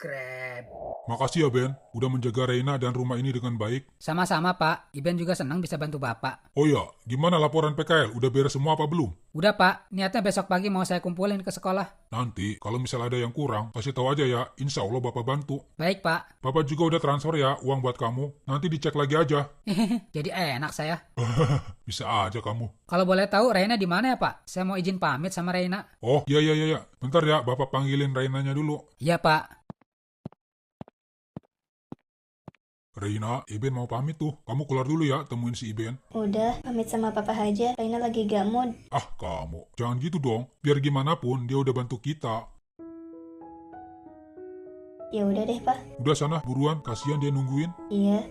Grab. Makasih ya Ben, udah menjaga Reina dan rumah ini dengan baik. Sama-sama Pak, Iben juga senang bisa bantu Bapak. Oh ya, gimana laporan PKL? Udah beres semua apa belum? Udah Pak, niatnya besok pagi mau saya kumpulin ke sekolah. Nanti, kalau misalnya ada yang kurang, kasih tahu aja ya, insya Allah Bapak bantu. Baik Pak. Bapak juga udah transfer ya uang buat kamu, nanti dicek lagi aja. Jadi enak saya. Bisa aja kamu. Kalau boleh tahu Reina di mana ya Pak? Saya mau izin pamit sama Reina. Oh, iya. Bentar ya, Bapak panggilin Reinanya dulu. Iya Pak. Reina, Iben mau pamit tuh. Kamu keluar dulu ya, temuin si Iben. Udah, pamit sama papa aja. Raina lagi gak mood. Ah, kamu. Jangan gitu dong. Biar gimana pun, dia udah bantu kita. Ya udah deh, Pak. Udah sana, buruan. Kasihan dia nungguin. Iya.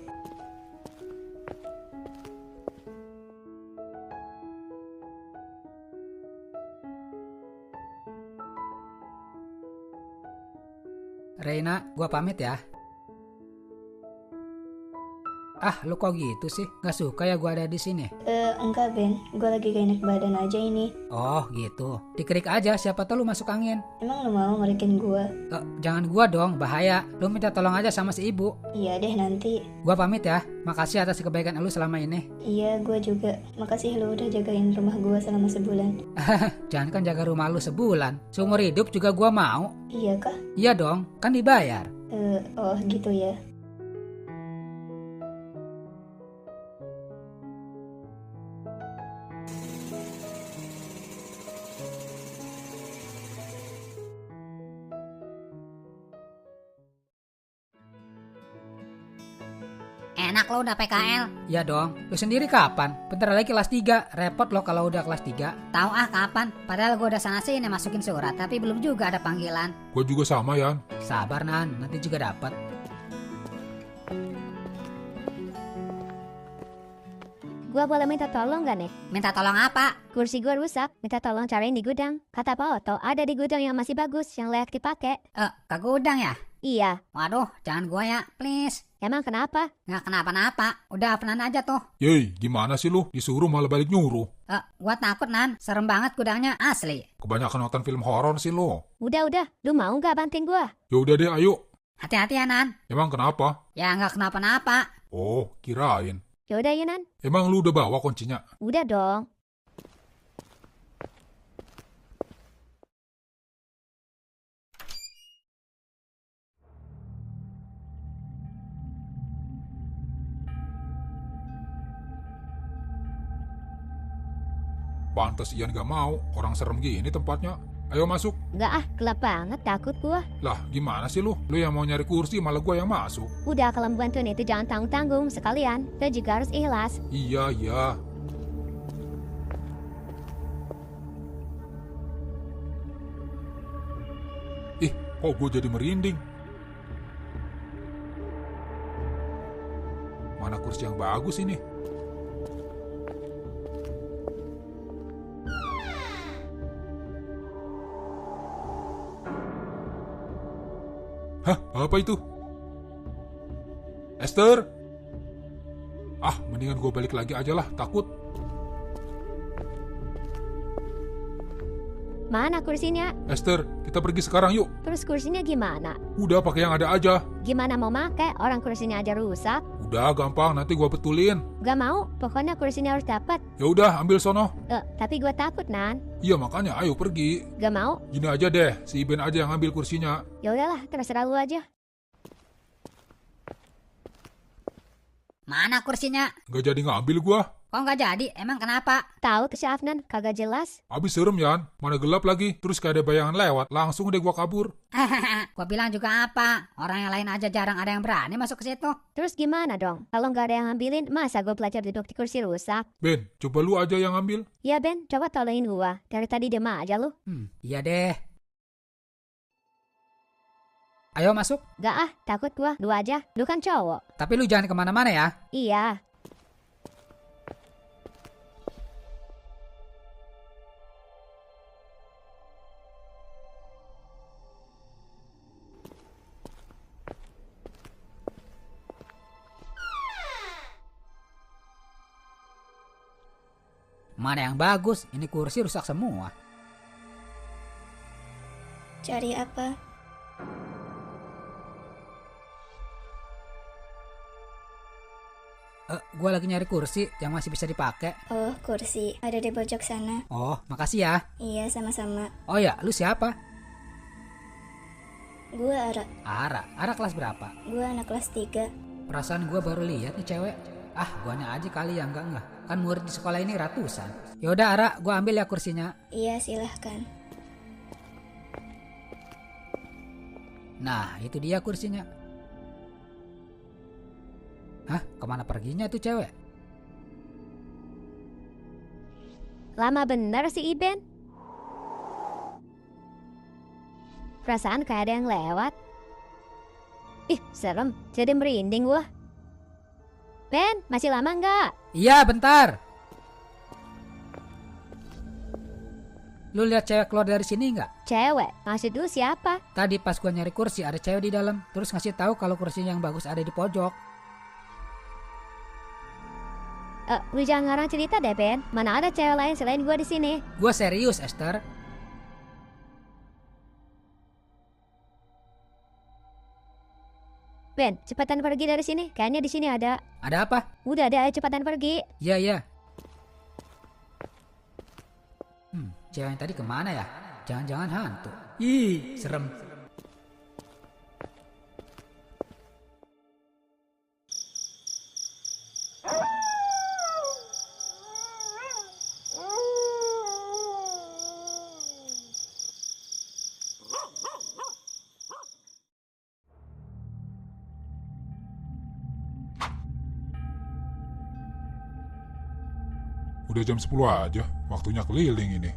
Reina, gua pamit ya. Ah, lu kok gitu sih? Gak suka ya gua ada di sini? Enggak, Ben. Gue lagi gak enak badan aja ini. Oh, gitu. Dikerik aja, siapa tahu lu masuk angin. Emang lu mau ngerikin gue? Jangan gua dong, bahaya. Lu minta tolong aja sama si ibu. Iya deh, nanti. Gua pamit ya. Makasih atas kebaikan lu selama ini. Iya, gue juga. Makasih lu udah jagain rumah gue selama sebulan. Jangan kan jaga rumah lu sebulan. Seumur hidup juga gua mau. Iya kah? Iya dong, kan dibayar. Oh gitu ya. Enak lo udah PKL. Iya dong. Lu sendiri kapan? Bentar lagi kelas 3. Repot loh kalau udah kelas 3. Tahu kapan? Padahal gue udah sana sini masukin surat, tapi belum juga ada panggilan. Gue juga sama, Yan. Sabar Nan, nanti juga dapat. Gua boleh minta tolong gak nih? Minta tolong apa? Kursi gua rusak, minta tolong cariin di gudang. Kata Pak Oto, ada di gudang yang masih bagus, yang layak dipakai. Ke gudang ya? Iya, Waduh, jangan gua ya, please. emang kenapa? Nggak kenapa-napa, udah penan aja tuh. Yey, gimana sih lu? Disuruh malah balik nyuruh. Gua takut Nan, serem banget gudangnya, asli. Kebanyakan nonton film horor sih lu. Udah, lu mau gak banting gua? Yaudah deh, ayo. Hati-hati ya Nan. Emang kenapa? Ya nggak kenapa-napa. Oh, kirain. Yaudah Yunan, Emang lu udah bawa kuncinya? udah dong. Pantes Ian gak mau, orang serem gini tempatnya. Ayo masuk. Gak gelap banget, takut gua. Lah, gimana sih lu? Lu yang mau nyari kursi, malah gua yang masuk. Udah kalau bantuin itu jangan tanggung-tanggung sekalian. Lo juga harus ikhlas. Iya. Kok gue jadi merinding? Mana kursi yang bagus ini? Hah, apa itu? Esther? Ah, mendingan gue balik lagi aja lah, takut. Mana kursinya? Esther, kita pergi sekarang yuk. Terus kursinya gimana? Udah, pakai yang ada aja. Gimana mau make? Orang kursinya aja rusak. Udah, gampang, nanti gue betulin. Gak mau, pokoknya kursinya harus dapat. Ya udah, ambil sono. Tapi gua takut Nan. Iya, makanya ayo pergi. Gak mau? Gini aja deh, si Iben aja yang ambil kursinya. Ya udahlah, terserah lu aja. Mana kursinya? Gak jadi ngambil gua. Kok nggak jadi? Emang kenapa? Tahu tuh si Afnan, kagak jelas. Abis serem Yan, mana gelap lagi. Terus kayak ada bayangan lewat, langsung deh gua kabur. Gua bilang juga apa? Orang yang lain aja jarang ada yang berani masuk ke situ. Terus gimana dong? Kalau nggak ada yang ngambilin, masa gue belajar duduk di kursi rusak? Ben, coba lu aja yang ambil. Ya Ben, coba tolongin gua. Dari tadi diem aja lu. Iya deh. Ayo masuk. Gak takut gua. Lu aja. Lu kan cowok. Tapi lu jangan kemana-mana ya. Iya. Mana yang bagus? Ini kursi rusak semua. Cari apa? Gua lagi nyari kursi yang masih bisa dipakai. Oh, kursi. Ada di pojok sana. Oh, makasih ya. Iya, sama-sama. Oh ya, lu siapa? Gue Ara. Ara kelas berapa? Gue anak kelas 3. Perasaan gua baru lihat nih cewek. Guanya aja kali ya, enggak. Kan murid di sekolah ini ratusan. Yaudah Ara, gua ambil ya kursinya. Iya, silahkan. Nah, itu dia kursinya. Hah, kemana perginya tuh cewek? Lama bener si Iben. Perasaan kayak ada yang lewat. Ih, serem. Jadi merinding gua. Ben, masih lama nggak? Iya, bentar. Lu lihat cewek keluar dari sini nggak? Cewek? Maksud lu siapa? Tadi pas gua nyari kursi ada cewek di dalam, terus ngasih tahu kalau kursi yang bagus ada di pojok. Lu jangan ngarang cerita deh, Ben. Mana ada cewek lain selain gua di sini? Gua serius, Esther. Ben, cepatan pergi dari sini. Kayaknya di sini ada. Ada apa? Udah ada, ayo cepatan pergi. Iya. Cewek yang tadi kemana ya? Jangan-jangan hantu. Ih, serem. Udah jam 10 aja, waktunya keliling ini.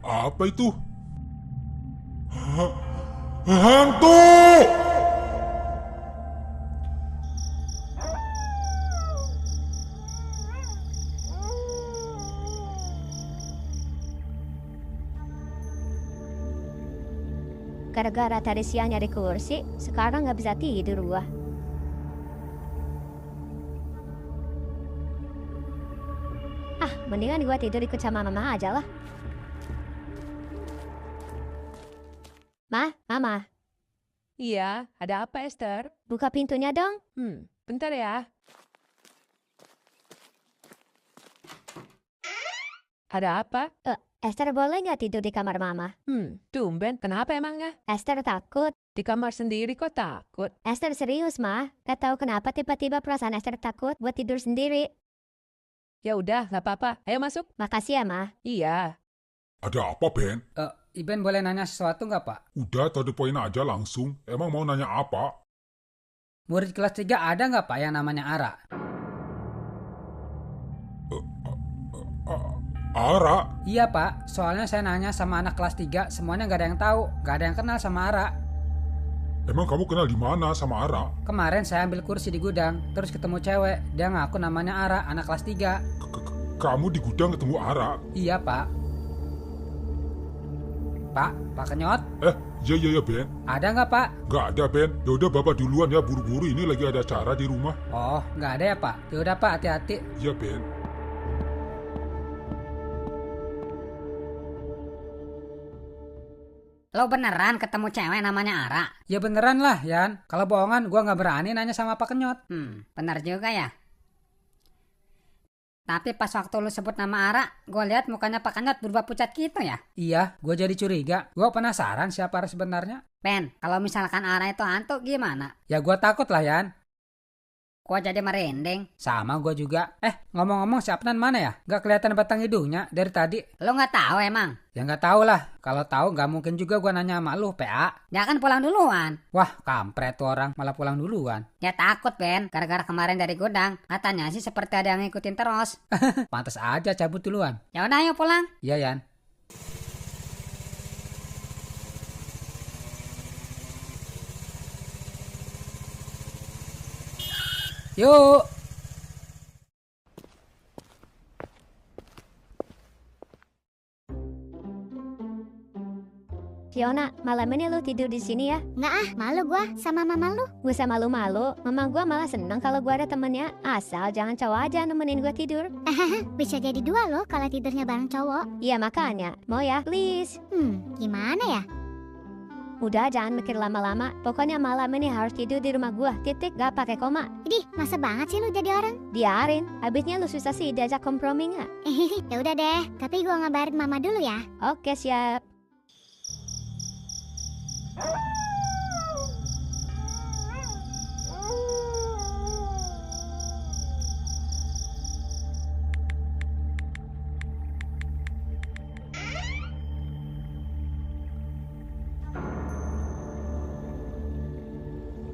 Apa itu? Hantu! Gara-gara tadi siang nyari kursi, sekarang nggak bisa tidur gua. Mendingan gua tidur ikut sama mama aja lah. Mama, Iya, ada apa Esther? buka pintunya dong. Bentar ya. Ada apa? Esther boleh nggak tidur di kamar mama? Tumben, kenapa emangnya? Esther takut. Di kamar sendiri kok takut? Esther serius, Ma. Gak tahu kenapa tiba-tiba perasaan Esther takut buat tidur sendiri. Ya udah, gak apa-apa. Ayo masuk. Makasih ya, Ma. Iya. Ada apa, Ben? Iben boleh nanya sesuatu nggak, Pak? Udah, to the point aja langsung. Emang mau nanya apa? Murid kelas 3 ada nggak, Pak, yang namanya Ara? Ara? Iya, Pak. Soalnya saya nanya sama anak kelas 3, semuanya nggak ada yang tahu. Nggak ada yang kenal sama Ara. Emang kamu kenal di mana sama Ara? Kemarin saya ambil kursi di gudang, terus ketemu cewek. Dia ngaku namanya Ara, anak kelas 3. Kamu di gudang ketemu Ara? Iya, Pak. Pak Kenyot? Iya, Ben. Ada nggak, Pak? Nggak ada, Ben. Yaudah, Bapak duluan ya, buru-buru. Ini lagi ada acara di rumah. Oh, nggak ada ya, Pak? Yaudah, Pak, hati-hati. Iya, Ben. Lo beneran ketemu cewek namanya Ara? Ya beneran lah, Yan. Kalau bohongan, gua nggak berani nanya sama Pak Kenyot. Bener juga ya. Tapi pas waktu lu sebut nama Ara, gue lihat mukanya Pak Kenyot berubah pucat gitu ya. Iya, gua jadi curiga. Gua penasaran siapa Ara sebenarnya. Ben, kalau misalkan Ara itu hantu gimana? Ya gua takut lah, Yan. Gue jadi merinding. Sama gua juga. Ngomong-ngomong si Apnan mana ya? Gak kelihatan batang hidungnya dari tadi. Lo nggak tahu emang? Ya nggak tahu lah. Kalau tahu nggak mungkin juga gua nanya sama lu, PA. Dia kan pulang duluan. Wah, kampret tuh orang malah pulang duluan. Ya takut Ben, gara-gara kemarin dari gudang. Katanya sih seperti ada yang ngikutin terus. Pantas aja cabut duluan. Ya udah ayo pulang. Iya, Yan. Yuk. Fiona, malam ini lu tidur di sini ya? Nggak ah, malu gua sama mama lu. Gak usah malu-malu, mama gua malah seneng kalau gua ada temennya. Asal jangan cowok aja nemenin gua tidur. Bisa jadi dua loh kalau tidurnya bareng cowok. Iya makanya, mau ya, please. Gimana ya? Udah jangan mikir lama-lama, pokoknya malam ini harus tidur di rumah gua. Titik, gak pakai koma. Idih, masa banget sih lu jadi orang? Biarin, habisnya lu susah sih diajak kompromi nggak? Ya udah deh, tapi gua ngabarin mama dulu ya. Oke, siap.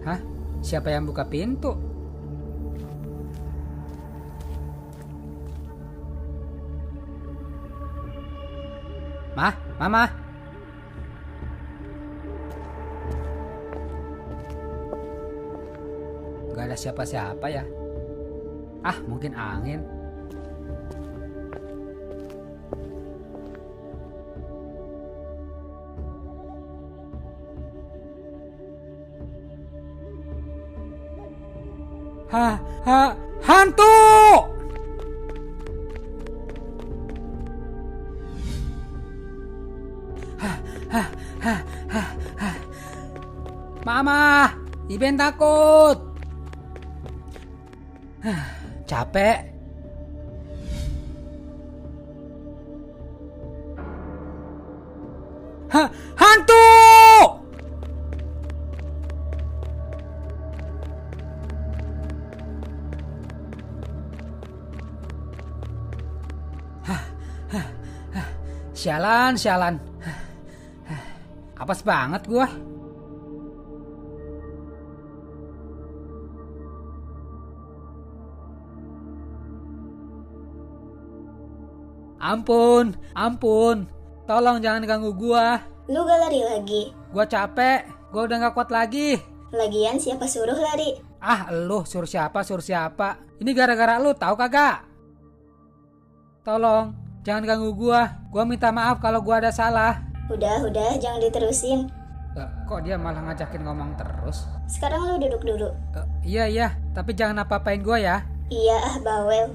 Hah? Siapa yang buka pintu? Mama. Gak ada siapa-siapa ya. Ah, mungkin angin. Hantu! Mama, Iben takut. Capek. Hantu! Sialan. Apes banget gua. Ampun. Tolong jangan ganggu gua. Lu gak lari lagi? Gua capek. Gua udah gak kuat lagi. Lagian siapa suruh lari? Ah, lu suruh siapa? Ini gara-gara lu, tahu kagak? Tolong, jangan ganggu gua. Gua minta maaf kalau gua ada salah. Udah, jangan diterusin. Kok dia malah ngajakin ngomong terus? Sekarang lu duduk dulu. Iya, tapi jangan apa-apain gua ya. Iya ah, bawel.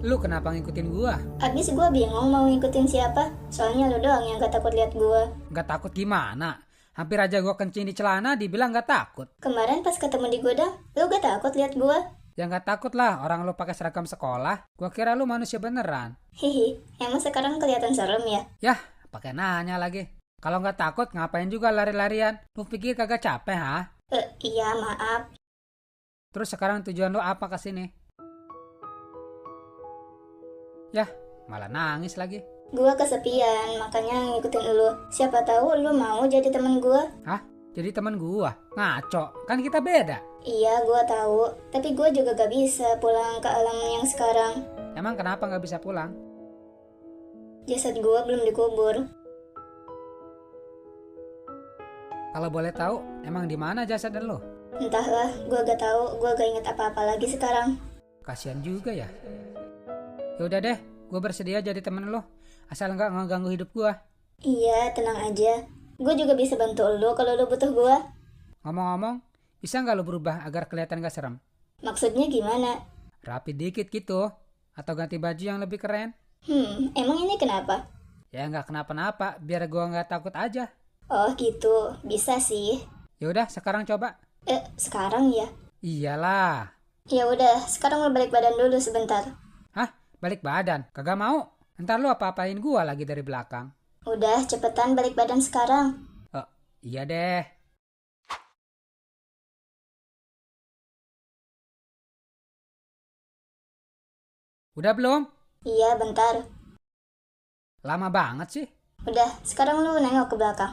Lu kenapa ngikutin gua? Abis gua bingung mau ngikutin siapa. Soalnya lu doang yang gak takut lihat gua. Gak takut gimana? Hampir aja gua kencing di celana dibilang gak takut. Kemarin pas ketemu di gudang, lu gak takut lihat gua? Ya gak takut lah, orang lu pakai seragam sekolah. Gua kira lu manusia beneran. Hihi, emang sekarang kelihatan serem ya? Yah, pakai nanya lagi. Kalau gak takut ngapain juga lari-larian? Lu pikir kagak capek, ha? Iya maaf. Terus sekarang tujuan lu apa kesini? Yah, malah nangis lagi. Gua kesepian, makanya ngikutin lu. Siapa tahu lu mau jadi temen gua. Hah? Jadi teman gua? Ngaco, kan kita beda. Iya, gua tahu. Tapi gua juga gak bisa pulang ke alam yang sekarang. Emang kenapa gak bisa pulang? Jasad gua belum dikubur. Kalau boleh tahu, emang di mana jasad lu? Entahlah, gua gak tahu. Gua gak inget apa-apa lagi sekarang. Kasian juga ya. Ya udah deh, gua bersedia jadi temen lu. Asal nggak ngeganggu hidup gua. Iya, tenang aja. Gue juga bisa bantu lu kalau lu butuh gua. Ngomong-ngomong, bisa nggak lu berubah agar kelihatan gak serem? Maksudnya gimana? Rapi dikit gitu, atau ganti baju yang lebih keren? Emang ini kenapa? Ya nggak kenapa-napa, biar gua nggak takut aja. Oh gitu, bisa sih. Ya udah, sekarang coba. Sekarang ya? Iyalah. Ya udah, sekarang lu balik badan dulu sebentar. Hah? Balik badan? Kagak mau. Ntar lu apa-apain gua lagi dari belakang. Udah, cepetan balik badan sekarang. Iya deh. Udah belum? Iya, bentar. Lama banget sih. Udah, sekarang lu nengok ke belakang.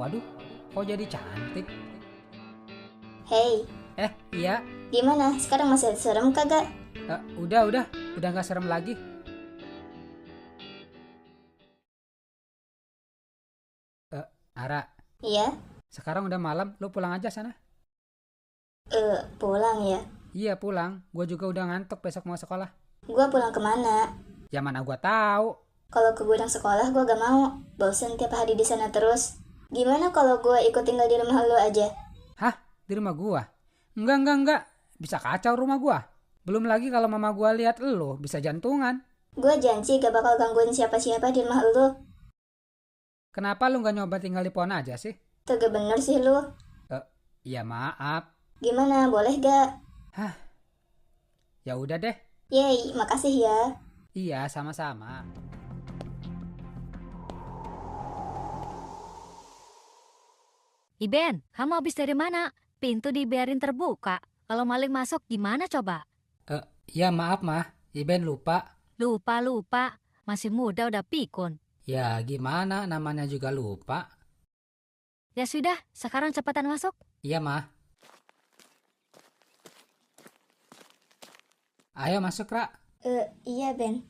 Waduh, kok jadi cantik? Hey, Iya. gimana? Sekarang masih serem kagak? Udah gak serem lagi. Iya, Sekarang udah malam, lu pulang aja sana. pulang ya. Iya pulang, gue juga udah ngantuk besok mau sekolah. Gua pulang kemana? Ya mana gue tahu. Kalau ke gudang sekolah gua gak mau. Bosen tiap hari di sana terus. Gimana kalau gua ikut tinggal di rumah lu aja? Hah? Di rumah gua? Enggak. Bisa kacau rumah gua. Belum lagi kalau mama gua lihat lu bisa jantungan. Gua janji gak bakal gangguin siapa-siapa di rumah lu. Kenapa lu nggak nyoba tinggal di pohon aja sih? Kagak bener sih lu. Ya maaf. Gimana, boleh gak? Ya udah deh. Yeay, makasih ya. Iya sama-sama. Iben, kamu habis dari mana? Pintu dibiarin terbuka. Kalau maling masuk gimana coba? Ya maaf mah. Iben lupa. Lupa. Masih muda udah pikun. Ya gimana namanya juga lupa. Ya sudah, sekarang cepatan masuk. Iya mah. Ayo masuk Ra. Iya Ben.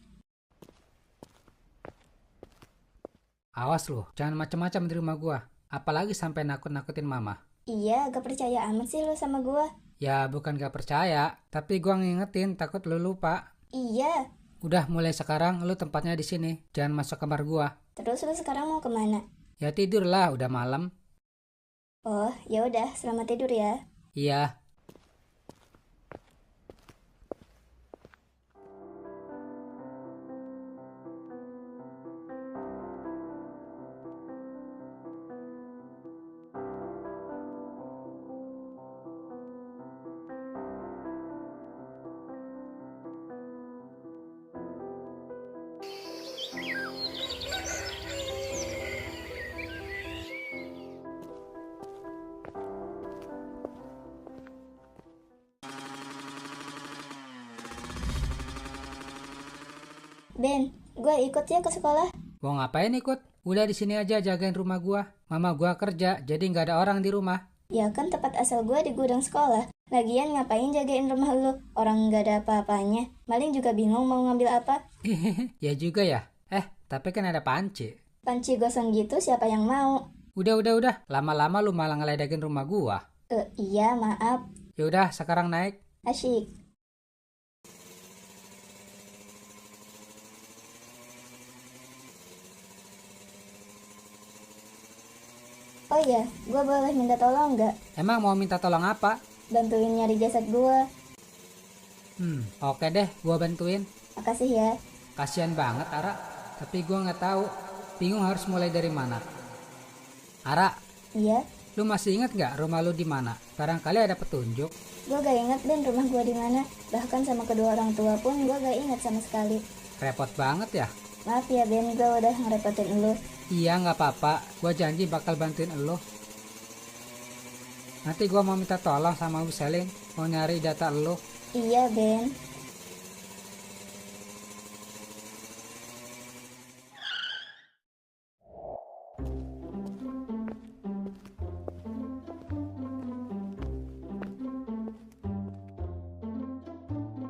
Awas lu, jangan macam-macam di rumah gua. Apalagi sampai nakut-nakutin mama. Iya, gak percaya amat sih lu sama gua. Ya bukan gak percaya, tapi gua ngingetin takut lu lupa. Iya. Udah mulai sekarang lu tempatnya di sini, jangan masuk kamar gua. Terus lu sekarang mau kemana? Ya tidur lah, udah malam. Oh, ya udah, selamat tidur ya. Iya. Ben, gua ikut ya ke sekolah. Mau ngapain ikut? Udah di sini aja jagain rumah gua. Mama gua kerja, jadi nggak ada orang di rumah. Ya kan tempat asal gua di gudang sekolah. Lagian ngapain jagain rumah lu? Orang nggak ada apa-apanya. Maling juga bingung mau ngambil apa. Ya juga ya. Tapi kan ada panci. Panci gosong gitu siapa yang mau? Udah. Lama-lama lu malah ngeledekin rumah gua. Iya maaf. Ya udah, sekarang naik. Asyik. Oh iya, gua boleh minta tolong nggak? Emang mau minta tolong apa? Bantuin nyari jasad gua. Oke deh, gua bantuin. Makasih ya. Kasian banget Ara, tapi gua nggak tahu. Bingung harus mulai dari mana. Ara, Iya, lu masih ingat nggak rumah lu di mana? Barangkali ada petunjuk. gua gak inget Ben rumah gua di mana. Bahkan sama kedua orang tua pun gua gak inget sama sekali. Repot banget ya. Maaf ya Ben, gua udah ngerepotin lu. Iya nggak apa-apa, gua janji bakal bantuin lu. Nanti gua mau minta tolong sama Bu Selin, mau nyari data lu. Iya Ben.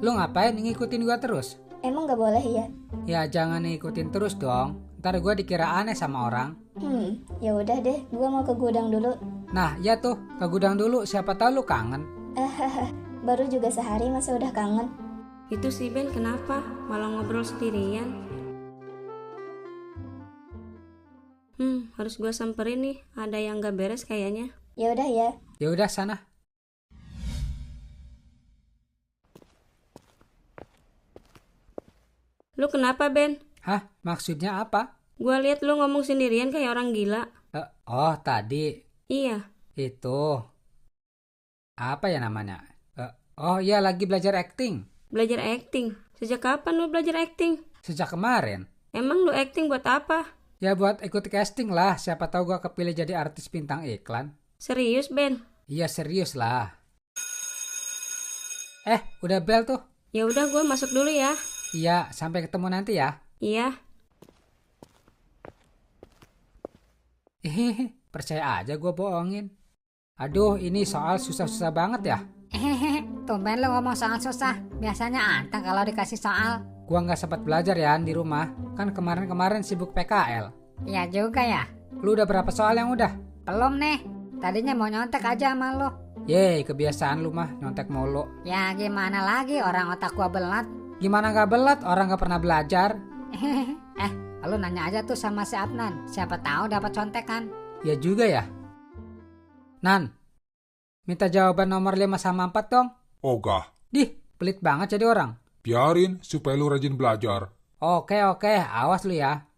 Lu ngapain ngikutin gua terus? Emang gak boleh ya? Ya jangan ngikutin terus dong. Ntar gua dikira aneh sama orang. Ya udah deh, gua mau ke gudang dulu. Nah, ya tuh, ke gudang dulu, siapa tahu lu kangen. Baru juga sehari masa udah kangen. Itu si Ben kenapa? Malah ngobrol sendirian. Harus gua samperin nih. Ada yang gak beres kayaknya. Ya udah ya. Ya udah sana. Lu kenapa Ben? Hah, maksudnya apa? Gua lihat lu ngomong sendirian kayak orang gila. Oh, tadi. Iya. Itu. Apa ya namanya? Oh iya, lagi belajar acting. Belajar acting? Sejak kapan lu belajar acting? Sejak kemarin. Emang lu acting buat apa? Ya buat ikut casting lah, siapa tahu gua kepilih jadi artis bintang iklan. Serius Ben? Iya serius lah. Udah bel tuh. Ya udah gua masuk dulu ya. Iya, sampai ketemu nanti ya. Iya. Percaya aja gua bohongin. Aduh, ini soal susah-susah banget ya. Tumben lo ngomong soal susah. Biasanya anteng kalau dikasih soal. Gua nggak sempat belajar ya di rumah. Kan kemarin-kemarin sibuk PKL. Iya juga ya. Lu udah berapa soal yang udah? Belum nih. Tadinya mau nyontek aja sama lo. Yeay, kebiasaan lu mah nyontek mulu. Ya gimana lagi, orang otak gua belat. Gimana gak belat, orang gak pernah belajar. Lu nanya aja tuh sama si Adnan. Siapa tahu dapat contekan. Ya juga ya. Nan, minta jawaban nomor 5 sama 4 dong. Ogah, Dih, pelit banget jadi orang. biarin supaya lu rajin belajar. Oke, awas lu ya.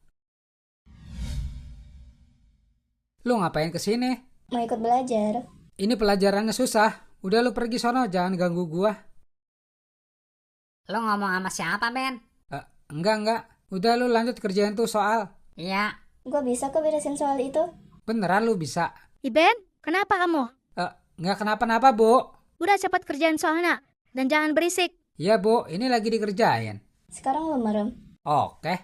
Lu ngapain kesini? Mau ikut belajar. Ini pelajarannya susah. Udah lu pergi sono, jangan ganggu gua. Lu ngomong sama siapa, Ben? Enggak. Udah lu lanjut kerjain tuh soal. Iya. Gue bisa kok beresin soal itu. Beneran lu bisa. Iben, kenapa kamu? Enggak kenapa-napa, Bu. Udah cepat kerjain soalnya. Dan jangan berisik. Iya, Bu, ini lagi dikerjain. Sekarang lu merem. Oke.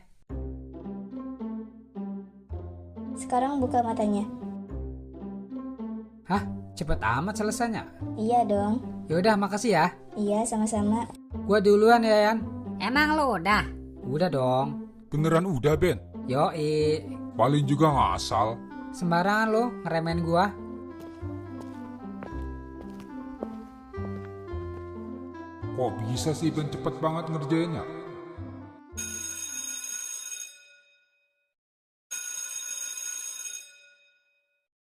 Sekarang buka matanya. Hah? Cepet amat selesainya. Iya dong. Yaudah, makasih ya. Iya, sama-sama. Gua duluan ya, Yan. Emang lu udah? Udah dong. Beneran udah, Ben? Yoi. Paling juga ngasal. Sembarangan lu ngeremehin gua. Kok bisa sih Ben cepet banget ngerjainnya?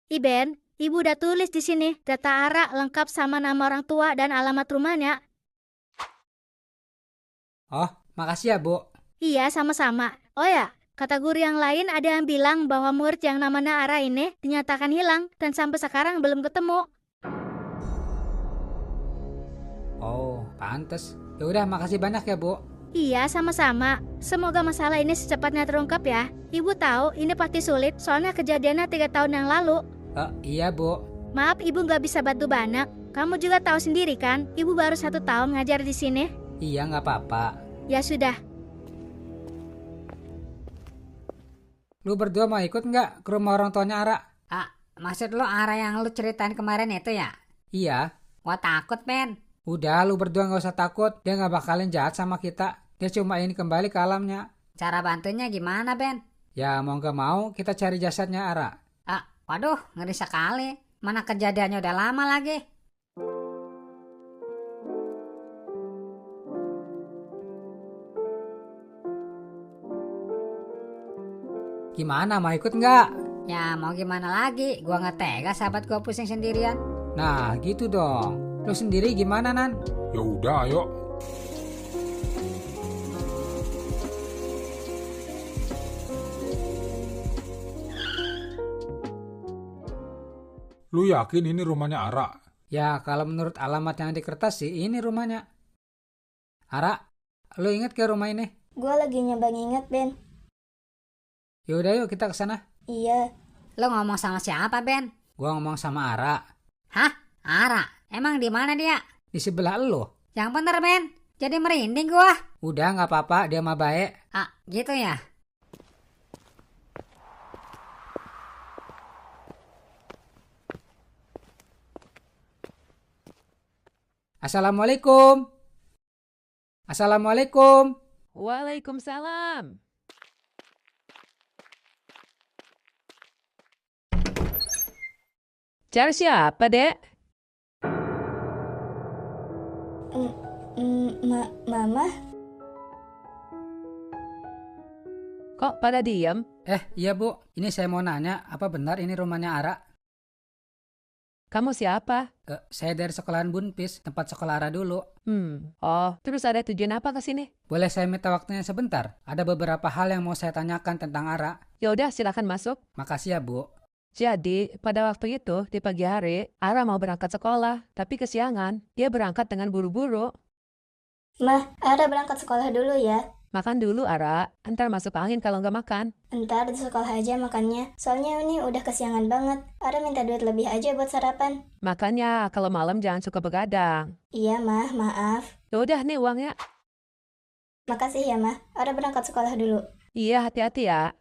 Iben, ibu udah tulis di sini data Ara lengkap sama nama orang tua dan alamat rumahnya. Oh, makasih ya, Bu. Iya, sama-sama. Oh ya, kata guru yang lain ada yang bilang bahwa murid yang namanya Ara ini dinyatakan hilang dan sampai sekarang belum ketemu. Oh, pantes. Ya udah, makasih banyak ya, Bu. Iya, sama-sama. Semoga masalah ini secepatnya terungkap ya. Ibu tahu ini pasti sulit, soalnya kejadiannya 3 tahun yang lalu. Iya, Bu. Maaf, ibu nggak bisa bantu banyak. Kamu juga tahu sendiri kan, ibu baru 1 tahun ngajar di sini. Iya, nggak apa-apa. Ya sudah. Lu berdua mau ikut nggak ke rumah orang tuanya Ara? Maksud lu Ara yang lu ceritain kemarin itu ya? Iya. Gua takut, Ben. Udah, lu berdua nggak usah takut. Dia nggak bakalan jahat sama kita. Dia cuma ingin kembali ke alamnya. Cara bantunya gimana, Ben? Ya, mau nggak mau, kita cari jasadnya Ara. Waduh, ngeri sekali. Mana kejadiannya udah lama lagi. Gimana, mau ikut nggak? Ya mau gimana lagi, gua nggak tega sahabat gua pusing sendirian. Nah, gitu dong. Lu sendiri gimana, Nan? Ya udah, ayo. Lu yakin ini rumahnya Ara? Ya, kalau menurut alamat yang di kertas sih, ini rumahnya. Ara, lu inget ke rumah ini? Gue lagi nyoba nginget, Ben. Yaudah yuk kita ke sana. Iya. Lu ngomong sama siapa, Ben? Gua ngomong sama Ara. Hah? Ara? Emang di mana dia? Di sebelah lu. Yang bener, Ben. Jadi merinding gua. Udah, nggak apa-apa, dia mah baik. Gitu ya? Assalamualaikum. Assalamualaikum. Waalaikumsalam. Cari siapa, Dek? Mama? Kok pada diem? Iya Bu, ini saya mau nanya, apa benar ini rumahnya Ara? Kamu siapa? Saya dari sekolahan Bunpis, tempat sekolah Ara dulu. Oh, terus ada tujuan apa ke sini? Boleh saya minta waktunya sebentar? Ada beberapa hal yang mau saya tanyakan tentang Ara. Ya udah, silakan masuk. Makasih ya Bu. Jadi, pada waktu itu, di pagi hari, Ara mau berangkat sekolah, tapi kesiangan. Dia berangkat dengan buru-buru. Mah, Ara berangkat sekolah dulu ya. Makan dulu, Ara. Ntar masuk angin kalau nggak makan. Ntar di sekolah aja makannya. Soalnya ini udah kesiangan banget. Ara minta duit lebih aja buat sarapan. Makanya, kalau malam jangan suka begadang. Iya, Mah. Maaf. Ya udah, nih uangnya. Makasih ya, Mah. Ara berangkat sekolah dulu. Iya, hati-hati ya.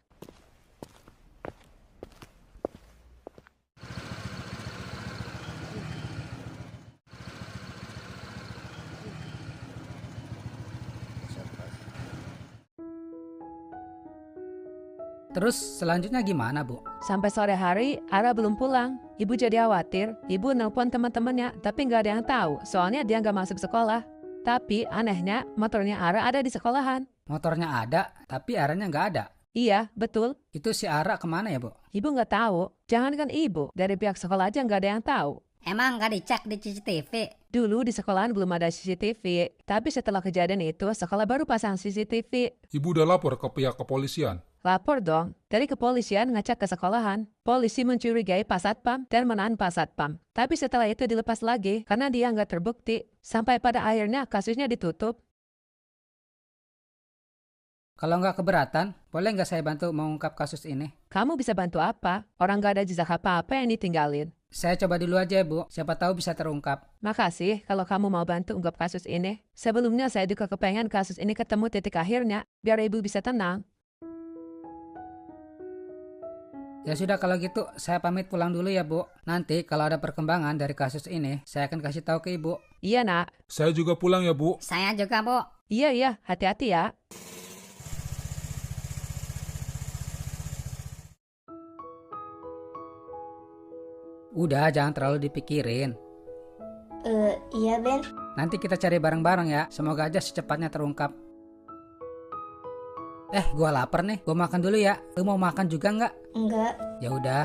Terus selanjutnya gimana, Bu? Sampai sore hari, Ara belum pulang. Ibu jadi khawatir. Ibu nelpon teman-temannya, tapi nggak ada yang tahu. Soalnya dia nggak masuk sekolah. Tapi anehnya, motornya Ara ada di sekolahan. Motornya ada, tapi Aranya nggak ada. Iya, betul. Itu si Ara kemana ya, Bu? Ibu nggak tahu. Jangankan ibu, dari pihak sekolah aja nggak ada yang tahu. Emang gak dicek di CCTV? Dulu di sekolahan belum ada CCTV, tapi setelah kejadian itu, sekolah baru pasang CCTV. Ibu udah lapor ke pihak kepolisian. Lapor dong. Dari kepolisian ngecek ke sekolahan. Polisi mencurigai Pak Satpam dan menahan Pak Satpam. Tapi setelah itu dilepas lagi karena dia nggak terbukti. Sampai pada akhirnya kasusnya ditutup. Kalau nggak keberatan, boleh nggak saya bantu mengungkap kasus ini? Kamu bisa bantu apa? Orang nggak ada jejak apa-apa yang ditinggalin. Saya coba dulu aja, Bu. Siapa tahu bisa terungkap. Makasih kalau kamu mau bantu ungkap kasus ini. Sebelumnya saya juga kepengen kasus ini ketemu titik akhirnya, biar ibu bisa tenang. Ya sudah kalau gitu, saya pamit pulang dulu ya, Bu. Nanti kalau ada perkembangan dari kasus ini, saya akan kasih tahu ke Ibu. Iya, Nak. Saya juga pulang ya, Bu. Saya juga, Bu. Iya, hati-hati ya. Udah, jangan terlalu dipikirin. Iya Ben. Nanti kita cari bareng-bareng ya. Semoga aja secepatnya terungkap. Gua lapar nih. Gua makan dulu ya. Lu mau makan juga nggak? Enggak. Ya udah.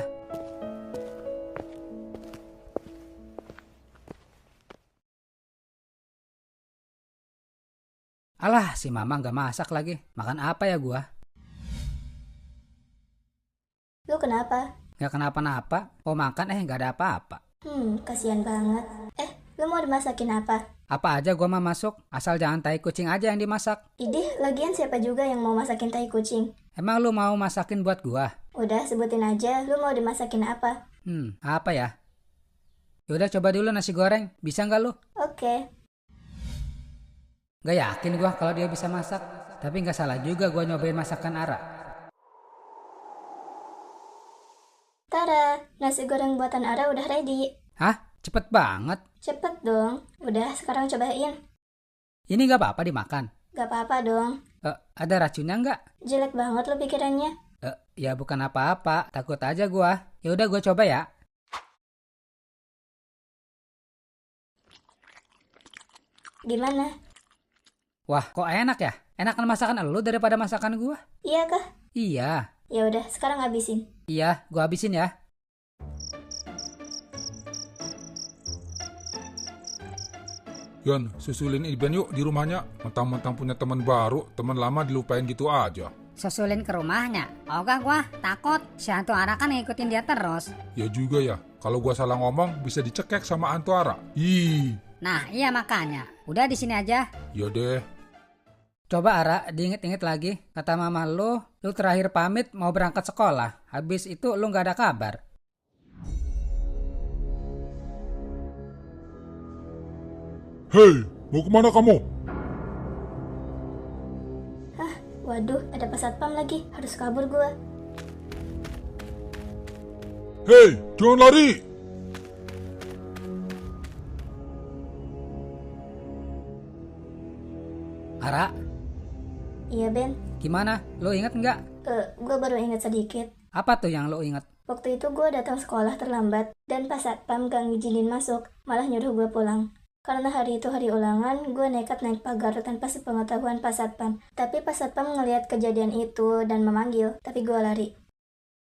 Alah, si Mama nggak masak lagi. Makan apa ya gua? Lu kenapa? Nggak kenapa-napa. Mau makan nggak ada apa-apa. Kasihan banget. Lu mau dimasakin apa? Apa aja gua mah masuk. Asal jangan tai kucing aja yang dimasak. Idih, lagian siapa juga yang mau masakin tai kucing? Emang lu mau masakin buat gua? Udah, sebutin aja, lu mau dimasakin apa? Apa ya? Yaudah coba dulu nasi goreng. Bisa nggak lu? Oke. Nggak yakin gua kalau dia bisa masak. Tapi nggak salah juga gua nyobain masakan Ara. Tara, nasi goreng buatan Ara udah ready. Hah? Cepet banget. Cepet dong. Udah, sekarang cobain. Ini nggak apa-apa dimakan? Gak apa-apa dong. Ada racunnya nggak? Jelek banget lo pikirannya. Ya bukan apa-apa. Takut aja gua. Ya udah gua coba ya. Gimana? Wah, kok enak ya? Enakan masakan elu daripada masakan gua? Iya kah? Iya. Ya udah, sekarang habisin. Iya, gua habisin ya. Yon, susulin Iben yuk di rumahnya. Mentang-mentang punya teman baru, teman lama dilupain gitu aja. Susulin ke rumahnya? Ogah gua, takut. Si hantu Ara kan ngikutin dia terus. Ya juga ya, kalau gua salah ngomong bisa dicekek sama Antara. Ih. Nah, iya makanya. Udah di sini aja. Ya deh. Coba Ara, diinget-inget lagi. Kata mama lu terakhir pamit mau berangkat sekolah. Habis itu lu nggak ada kabar. Hei, mau kemana kamu? Waduh, ada Pak Satpam lagi. Harus kabur gua. Hei, jangan lari! Ara, Iya Ben. gimana? Lu inget nggak? Gua baru ingat sedikit. Apa tuh yang lu inget? Waktu itu gue datang sekolah terlambat dan Pak Satpam gak ngizinin masuk, malah nyuruh gue pulang. Karena hari itu hari ulangan, gue nekat naik pagar tanpa sepengetahuan Pak Satpam. Tapi Pak Satpam ngelihat kejadian itu dan memanggil, tapi gue lari.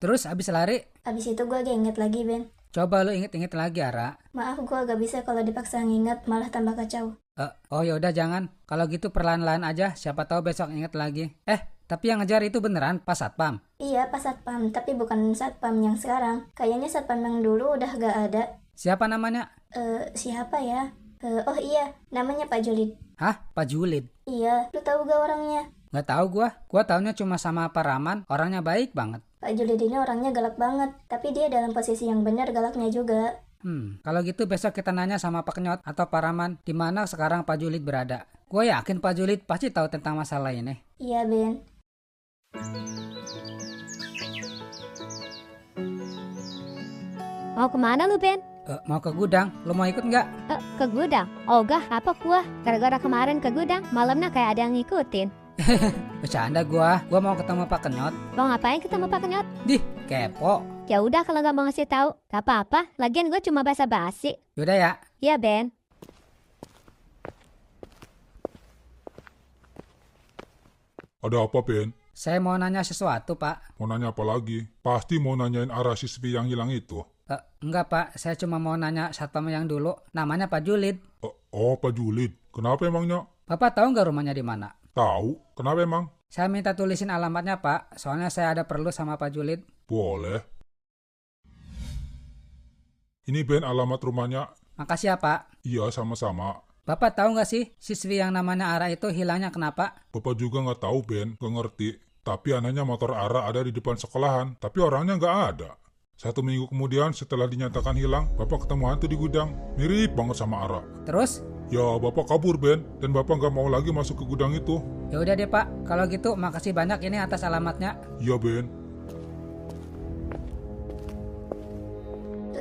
Terus abis lari? Abis itu gue inget lagi, Ben. Coba lu inget-inget lagi, Ara. Maaf, gue gak bisa kalau dipaksa nginget, malah tambah kacau. Oh yaudah jangan. Kalau gitu perlahan-lahan aja, siapa tahu besok inget lagi. Tapi yang ngejar itu beneran Pak Satpam? Iya, Pak Satpam, tapi bukan Satpam yang sekarang. Kayaknya Satpam yang dulu udah gak ada. Siapa namanya? Siapa ya? Oh iya, namanya Pak Julid. Hah? Pak Julid? Iya, lu tahu gak orangnya? Gak tahu gua. Gua taunya cuma sama Pak Rahman, orangnya baik banget. Pak Julid ini orangnya galak banget, tapi dia dalam posisi yang benar galaknya juga. Kalau gitu besok kita nanya sama Pak Kenyot atau Pak Rahman di mana sekarang Pak Julid berada. Gue yakin Pak Julid pasti tahu tentang masalah ini. Iya, Ben. Mau kemana lu, Ben? Mau ke gudang, lo mau ikut nggak? Ke gudang? Ogah, apa gua? Gara-gara kemarin ke gudang, malamnya kayak ada yang ngikutin. Bercanda gua mau ketemu Pak Kenyot. Mau ngapain ketemu Pak Kenyot? Dih, kepo. Ya udah kalau nggak mau ngasih tahu, gak apa-apa. Lagian gue cuma basa-basi. Yaudah ya. Iya Ben. Ada apa, Ben? Saya mau nanya sesuatu, Pak. Mau nanya apa lagi? Pasti mau nanyain arah siswi yang hilang itu. Enggak, Pak. Saya cuma mau nanya satpam yang dulu. Namanya Pak Julid. Oh, Pak Julid. Kenapa emangnya? Bapak tahu nggak rumahnya di mana? Tahu. Kenapa emang? Saya minta tulisin alamatnya, Pak. Soalnya saya ada perlu sama Pak Julid. Boleh. Ini Ben alamat rumahnya. Makasih ya, Pak. Iya, sama-sama. Bapak tahu nggak sih siswi yang namanya Ara itu hilangnya kenapa? Bapak juga nggak tahu, Ben. Nggak ngerti. Tapi anehnya motor Ara ada di depan sekolahan. Tapi orangnya nggak ada. 1 minggu kemudian setelah dinyatakan hilang, Bapak ketemu hantu di gudang. Mirip banget sama Ara. Terus? Ya, Bapak kabur, Ben. Dan Bapak nggak mau lagi masuk ke gudang itu. Ya udah deh, Pak. Kalau gitu makasih banyak ini atas alamatnya. Iya, Ben.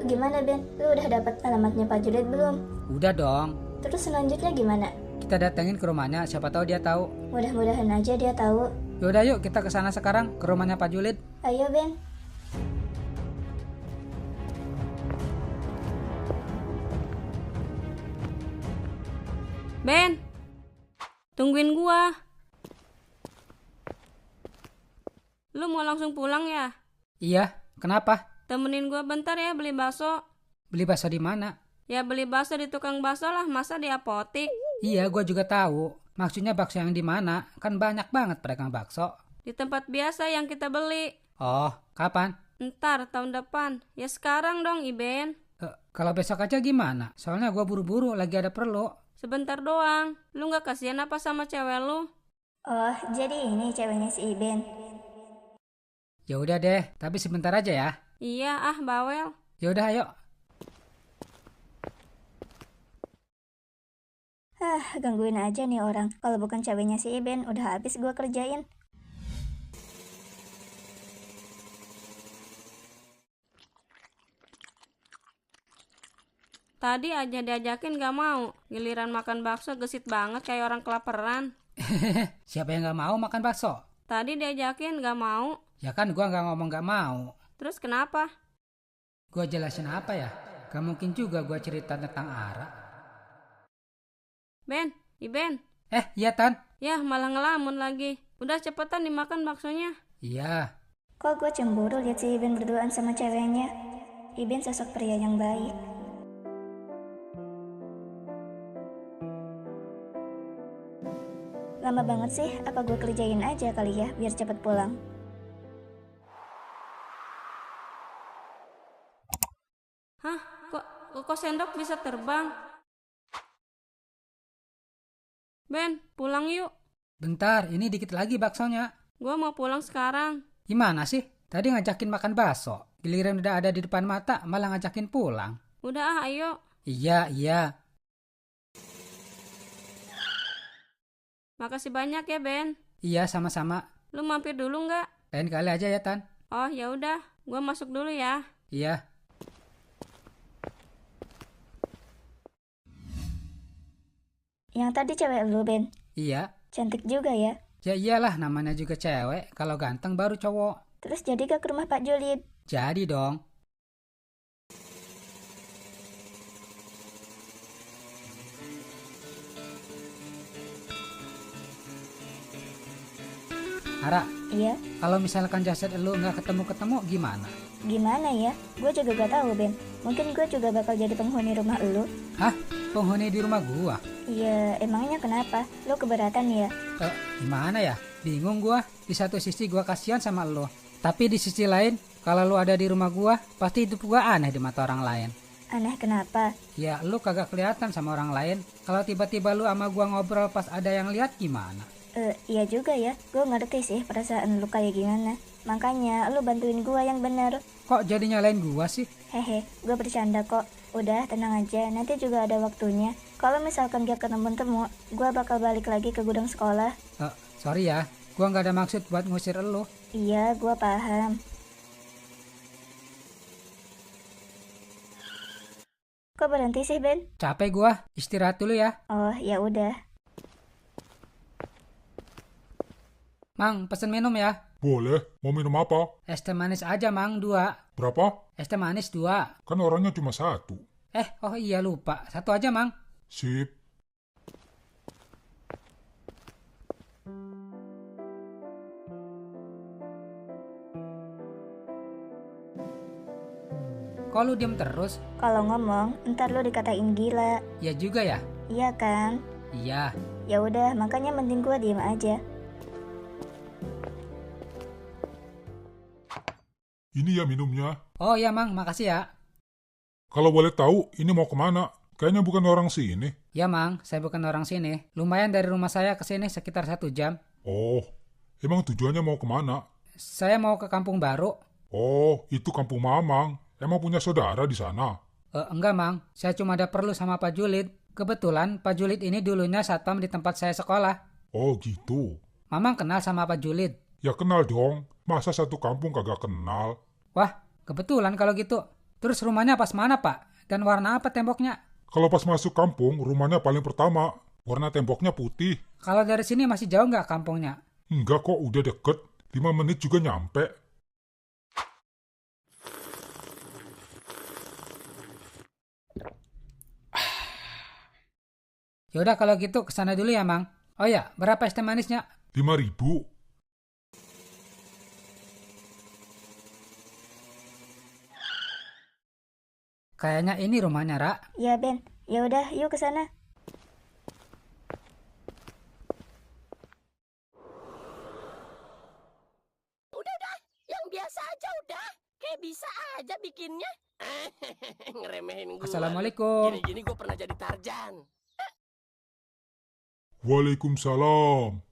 Gimana Ben? Lu udah dapat alamatnya Pak Julid belum? Udah dong. Terus selanjutnya gimana? Kita datengin ke rumahnya, siapa tahu dia tahu. Mudah-mudahan aja dia tahu. Yaudah yuk kita ke sana sekarang, ke rumahnya Pak Julid. Ayo Ben. Ben, tungguin gua. Lu mau langsung pulang ya? Iya, kenapa? Temenin gua bentar ya beli bakso. Beli bakso di mana? Ya beli bakso di tukang bakso lah, masa di apotik? Iya, gua juga tahu. Maksudnya bakso yang di mana? Kan banyak banget pedagang bakso. Di tempat biasa yang kita beli. Oh, kapan? Ntar tahun depan. Ya sekarang dong, Iben. Kalau besok aja gimana? Soalnya gua buru-buru, lagi ada perlu. Sebentar doang. Lu gak kasihan apa sama cewek lu? Oh, jadi ini ceweknya si Iben. Ya udah deh, tapi sebentar aja ya. Iya, bawel. Ya udah, ayo. Gangguin aja nih orang. Kalau bukan ceweknya si Iben, udah habis gua kerjain. Tadi aja diajakin gak mau. Giliran makan bakso gesit banget kayak orang kelaparan. Siapa yang gak mau makan bakso? Tadi diajakin gak mau. Ya kan gua gak ngomong gak mau. Terus kenapa? Gua jelasin apa ya? Gak mungkin juga gua cerita tentang Ara. Ben, Iben. Iya Tan. Ya malah ngelamun lagi. Udah cepetan dimakan baksonya. Iya. Kok gue cemburu lihat si Iben berduaan sama ceweknya. Iben sosok pria yang baik. Lama banget sih, apa gue kerjain aja kali ya biar cepet pulang. Hah? Kok sendok bisa terbang? Ben, pulang yuk. Bentar, ini dikit lagi baksonya. Gua mau pulang sekarang. Gimana sih? Tadi ngajakin makan bakso. Giliran udah ada di depan mata, malah ngajakin pulang. Udah ayo. Iya. Makasih banyak ya, Ben. Iya, sama-sama. Lu mampir dulu nggak? Lain kali aja ya, Tan. Oh, ya udah. Gua masuk dulu ya. Iya. Yang tadi cewek lu, Ben. Iya. Cantik juga ya. Ya iyalah, namanya juga cewek. Kalau ganteng baru cowok. Terus jadi gak ke rumah Pak Julid? Jadi dong. Ara, Iya. kalau misalkan jasad lu nggak ketemu-ketemu gimana? Gimana ya? Gue juga gak tahu, Ben. Mungkin gue juga bakal jadi penghuni rumah lu. Hah? Penghuni di rumah gua? Iya, emangnya kenapa? Lu keberatan ya? Gimana ya? Bingung gua. Di satu sisi gua kasihan sama lu. Tapi di sisi lain, kalau lu ada di rumah gua, pasti hidup gua aneh di mata orang lain. Aneh kenapa? Ya, lu kagak kelihatan sama orang lain. Kalau tiba-tiba lu sama gua ngobrol pas ada yang lihat gimana? Iya juga ya. Gue ngerti sih perasaan lu kayak gimana. Makanya lu bantuin gue yang bener. Kok jadi nyalain gua sih? Hehe, gue bercanda kok. Udah, tenang aja. Nanti juga ada waktunya. Kalau misalkan gak ketemu-temu, gue bakal balik lagi ke gudang sekolah. Sorry ya. Gua nggak ada maksud buat ngusir lu. Iya, gue paham. Kok berhenti sih, Ben? Capek gua. Istirahat dulu ya. Oh, ya udah. Mang, pesen minum ya. Boleh, mau minum apa? Es teh manis aja, Mang, 2. Berapa? Es teh manis 2. Kan orangnya cuma 1. Oh iya lupa. 1 aja, Mang. Sip. Kok lu diem terus? Kalau ngomong, ntar lo dikatain gila. Ya juga ya? Iya kan? Iya. Ya udah, makanya mending gue diem aja. Ini ya minumnya. Oh iya, Mang, makasih ya. Kalau boleh tahu, ini mau kemana? Kayaknya bukan orang sini. Ya, Mang, saya bukan orang sini. Lumayan dari rumah saya ke sini sekitar 1 jam. Oh, emang tujuannya mau kemana? Saya mau ke kampung baru. Oh, itu kampung Mamang. Emang punya saudara di sana? Enggak, Mang. Saya cuma ada perlu sama Pak Julid. Kebetulan Pak Julid ini dulunya satpam di tempat saya sekolah. Oh gitu. Mamang kenal sama Pak Julid? Ya kenal dong. Masa satu kampung kagak kenal? Wah, kebetulan kalau gitu. Terus rumahnya pas mana, Pak? Dan warna apa temboknya? Kalau pas masuk kampung, rumahnya paling pertama. Warna temboknya putih. Kalau dari sini masih jauh nggak kampungnya? Enggak kok, udah deket. 5 menit juga nyampe. Yaudah kalau gitu kesana dulu ya, Mang. Oh ya, berapa es teh manisnya? 5.000. Kayaknya ini rumahnya, Ra. Ya Ben, ya udah yuk ke sana. Udah dah, yang biasa aja udah. Kayak bisa aja bikinnya. Ngeremehin gue. Assalamualaikum. Gini-gini gue pernah jadi Tarjan. Waalaikumsalam.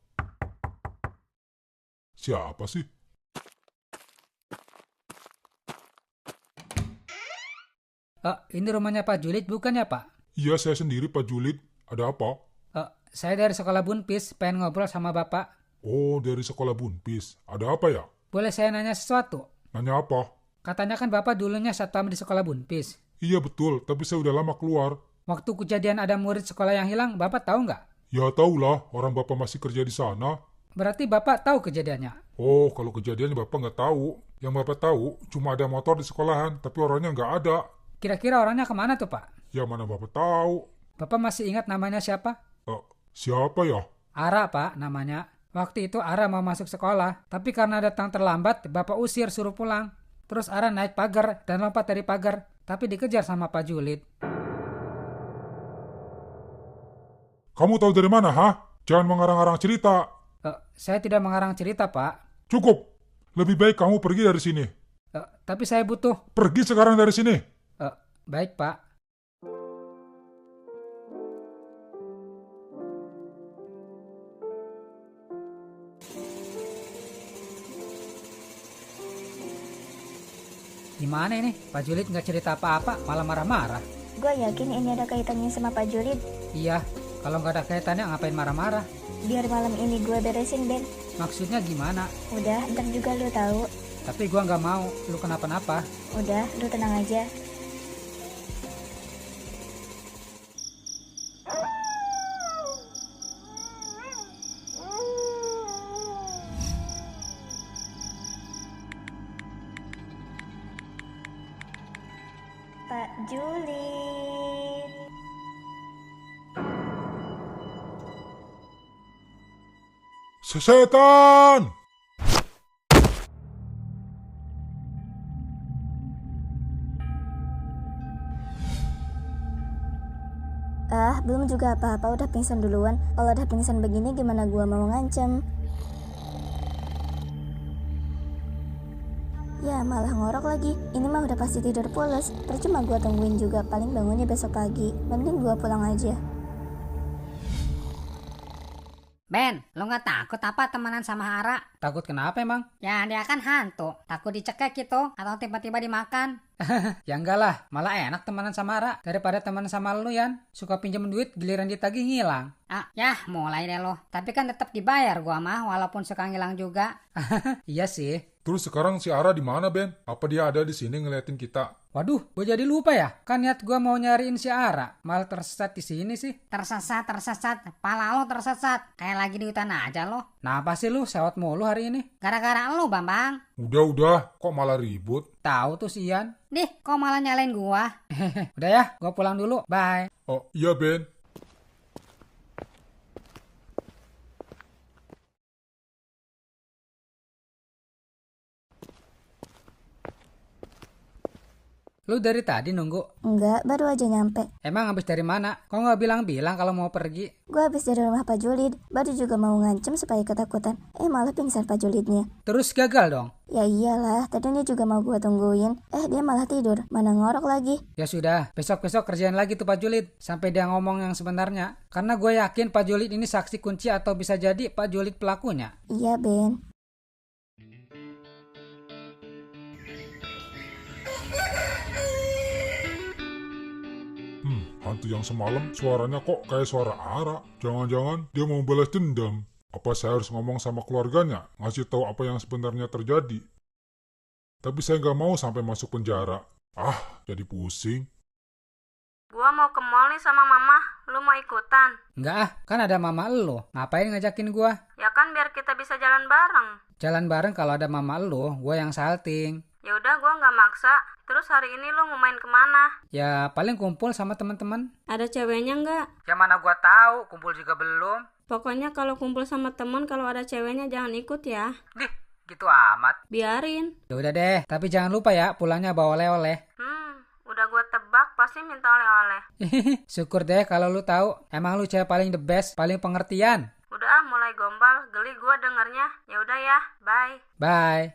Siapa sih? Ini rumahnya Pak Julid bukan ya, Pak? Iya, saya sendiri Pak Julid. Ada apa? Saya dari sekolah Bunpis, pengen ngobrol sama Bapak. Oh, dari sekolah Bunpis. Ada apa ya? Boleh saya nanya sesuatu? Nanya apa? Katanya kan Bapak dulunya satpam di sekolah Bunpis. Iya betul, tapi saya udah lama keluar. Waktu kejadian ada murid sekolah yang hilang, Bapak tahu nggak? Ya tahulah, orang Bapak masih kerja di sana. Berarti Bapak tahu kejadiannya? Oh, kalau kejadiannya Bapak nggak tahu. Yang Bapak tahu, cuma ada motor di sekolahan, tapi orangnya nggak ada. Kira-kira orangnya kemana tuh, Pak? Ya mana Bapak tahu. Bapak masih ingat namanya siapa? Siapa ya? Ara, Pak, namanya. Waktu itu Ara mau masuk sekolah, tapi karena datang terlambat, Bapak usir suruh pulang. Terus Ara naik pagar dan lompat dari pagar, tapi dikejar sama Pak Julid. Kamu tahu dari mana, ha? Jangan mengarang-arang cerita. Saya tidak mengarang cerita, Pak. Cukup. Lebih baik kamu pergi dari sini. Tapi saya butuh. Pergi sekarang dari sini. Baik, Pak. Gimana ini? Pak Julid nggak cerita apa-apa, malah marah-marah. Gue yakin ini ada kaitannya sama Pak Julid. Iya, kalau nggak ada kaitannya ngapain marah-marah? Biar malam ini gue beresin Ben. Maksudnya gimana? Udah, ntar juga lu tahu. Tapi gua nggak mau lu kenapa-napa. Udah, lu tenang aja. Pak Julid. Setan! Belum juga apa-apa udah pingsan duluan. Kalau udah pingsan begini gimana gua mau ngancem? Ya malah ngorok lagi. Ini mah udah pasti tidur pules. Percuma gua tungguin juga, paling bangunnya besok pagi. Mending gua pulang aja. Ben, lo nggak takut apa temenan sama Ara? Takut kenapa emang? Ya dia kan hantu, takut dicekek gitu atau tiba-tiba dimakan. Ya enggak lah, malah enak temenan sama Ara daripada temenan sama lu, Yan. Suka pinjem duit, giliran ditagih ngilang. Ya mulai deh lo. Tapi kan tetap dibayar gua mah walaupun suka ngilang juga. Iya sih. Terus sekarang si Ara di mana, Ben? Apa dia ada di sini ngeliatin kita? Waduh, gue jadi lupa ya. Kan niat gue mau nyariin si Ara, malah tersesat di sini sih. Tersesat. Pala lo tersesat. Kayak lagi di hutan aja lo. Nah, apa sih lu sewot mulu hari ini? Gara-gara lo, Bambang. Udah, kok malah ribut? Tahu tuh si Ian. Dih, kok malah nyalain gua? Udah ya, gue pulang dulu. Bye. Oh, iya, Ben. Lu dari tadi nunggu? Enggak, baru aja nyampe. Emang habis dari mana? Kok nggak bilang-bilang kalau mau pergi? Gue habis dari rumah Pak Julid, baru juga mau ngancem supaya ketakutan. Malah pingsan Pak Julidnya. Terus gagal dong? Ya iyalah, tadinya juga mau gue tungguin. Dia malah tidur, mana ngorok lagi. Ya sudah, besok-besok kerjain lagi tuh Pak Julid. Sampai dia ngomong yang sebenarnya. Karena gue yakin Pak Julid ini saksi kunci atau bisa jadi Pak Julid pelakunya. Iya, Ben. Hantu yang semalam suaranya kok kayak suara Ara. Jangan-jangan dia mau balas dendam. Apa saya harus ngomong sama keluarganya, ngasih tahu apa yang sebenarnya terjadi? Tapi saya nggak mau sampai masuk penjara. Jadi pusing. Gua mau ke mall nih sama mama. Lu mau ikutan? Enggak kan ada mama elu. Ngapain ngajakin gue? Ya kan biar kita bisa jalan bareng. Jalan bareng kalau ada mama elu, gue yang salting. Ya udah, gua nggak maksa. Terus hari ini lu mau main kemana? Ya paling kumpul sama teman-teman. Ada ceweknya nggak? Ya mana gue tahu, kumpul juga belum. Pokoknya kalau kumpul sama teman, kalau ada ceweknya jangan ikut ya. Dih, gitu amat. Biarin. Ya udah deh, tapi jangan lupa ya pulangnya bawa oleh-oleh. Udah gua tebak pasti minta oleh-oleh. Syukur deh kalau lu tahu. Emang lu cewek paling the best, paling pengertian. Udah mulai gombal, geli gua dengernya. Ya udah ya, bye. Bye.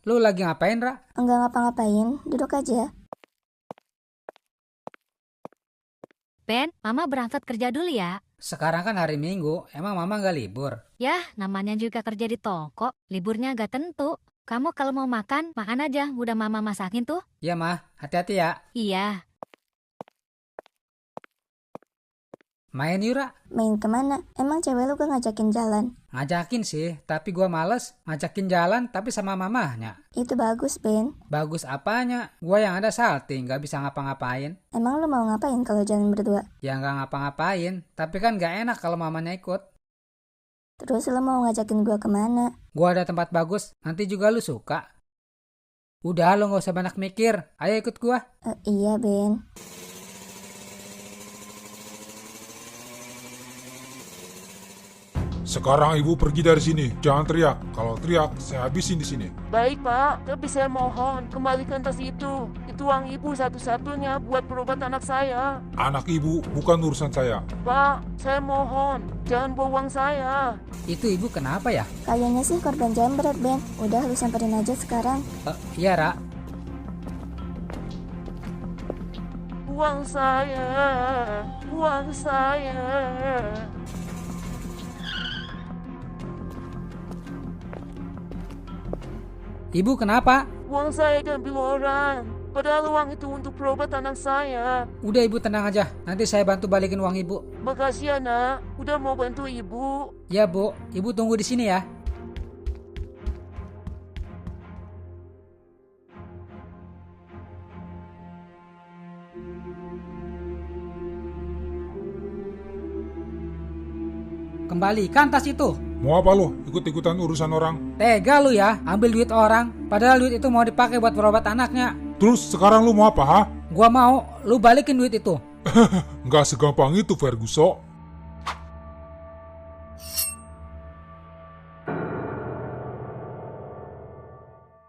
Lu lagi ngapain, Ra? Enggak ngapa-ngapain, duduk aja. Ben, Mama berangkat kerja dulu ya. Sekarang kan hari Minggu, emang Mama nggak libur? Yah, namanya juga kerja di toko, liburnya gak tentu. Kamu kalau mau makan, makan aja, udah Mama masakin tuh. Iya, Mah. Hati-hati ya. Iya. Main yuk, Ra. Main kemana? Emang cewek lu gak ngajakin jalan? Ngajakin sih, tapi gua males. Ngajakin jalan tapi sama mamahnya. Itu bagus, Ben. Bagus apanya? Gua yang ada salting, gak bisa ngapa-ngapain. Emang lu mau ngapain kalau jalan berdua? Ya gak ngapa-ngapain, tapi kan gak enak kalau mamanya ikut. Terus lu mau ngajakin gua kemana? Gua ada tempat bagus, nanti juga lu suka. Udah, lu gak usah banyak mikir. Ayo ikut gua. Iya, Ben. Sekarang ibu pergi dari sini. Jangan teriak. Kalau teriak, saya habisin di sini. Baik Pak, tapi saya mohon kembalikan tas itu. Itu uang ibu satu-satunya buat berobat anak saya. Anak ibu bukan urusan saya. Pak, saya mohon, jangan bawa uang saya. Itu ibu kenapa ya? Kayaknya sih korban jambret, Ben. Udah, lu samperin aja sekarang. Iya, Ra. Uang saya, uang saya. Ibu kenapa? Uang saya diambil orang. Padahal uang itu untuk berobat anak saya. Udah ibu tenang aja, nanti saya bantu balikin uang ibu. Makasih ya nak, udah mau bantu ibu. Ya bu, ibu tunggu di sini ya. Kembalikan tas itu. Mau apa lo? Ikut-ikutan urusan orang? Tega lu ya, ambil duit orang. Padahal duit itu mau dipakai buat berobat anaknya. Terus sekarang lu mau apa, ha? Gua mau, lu balikin duit itu. Nggak segampang itu, Ferguson.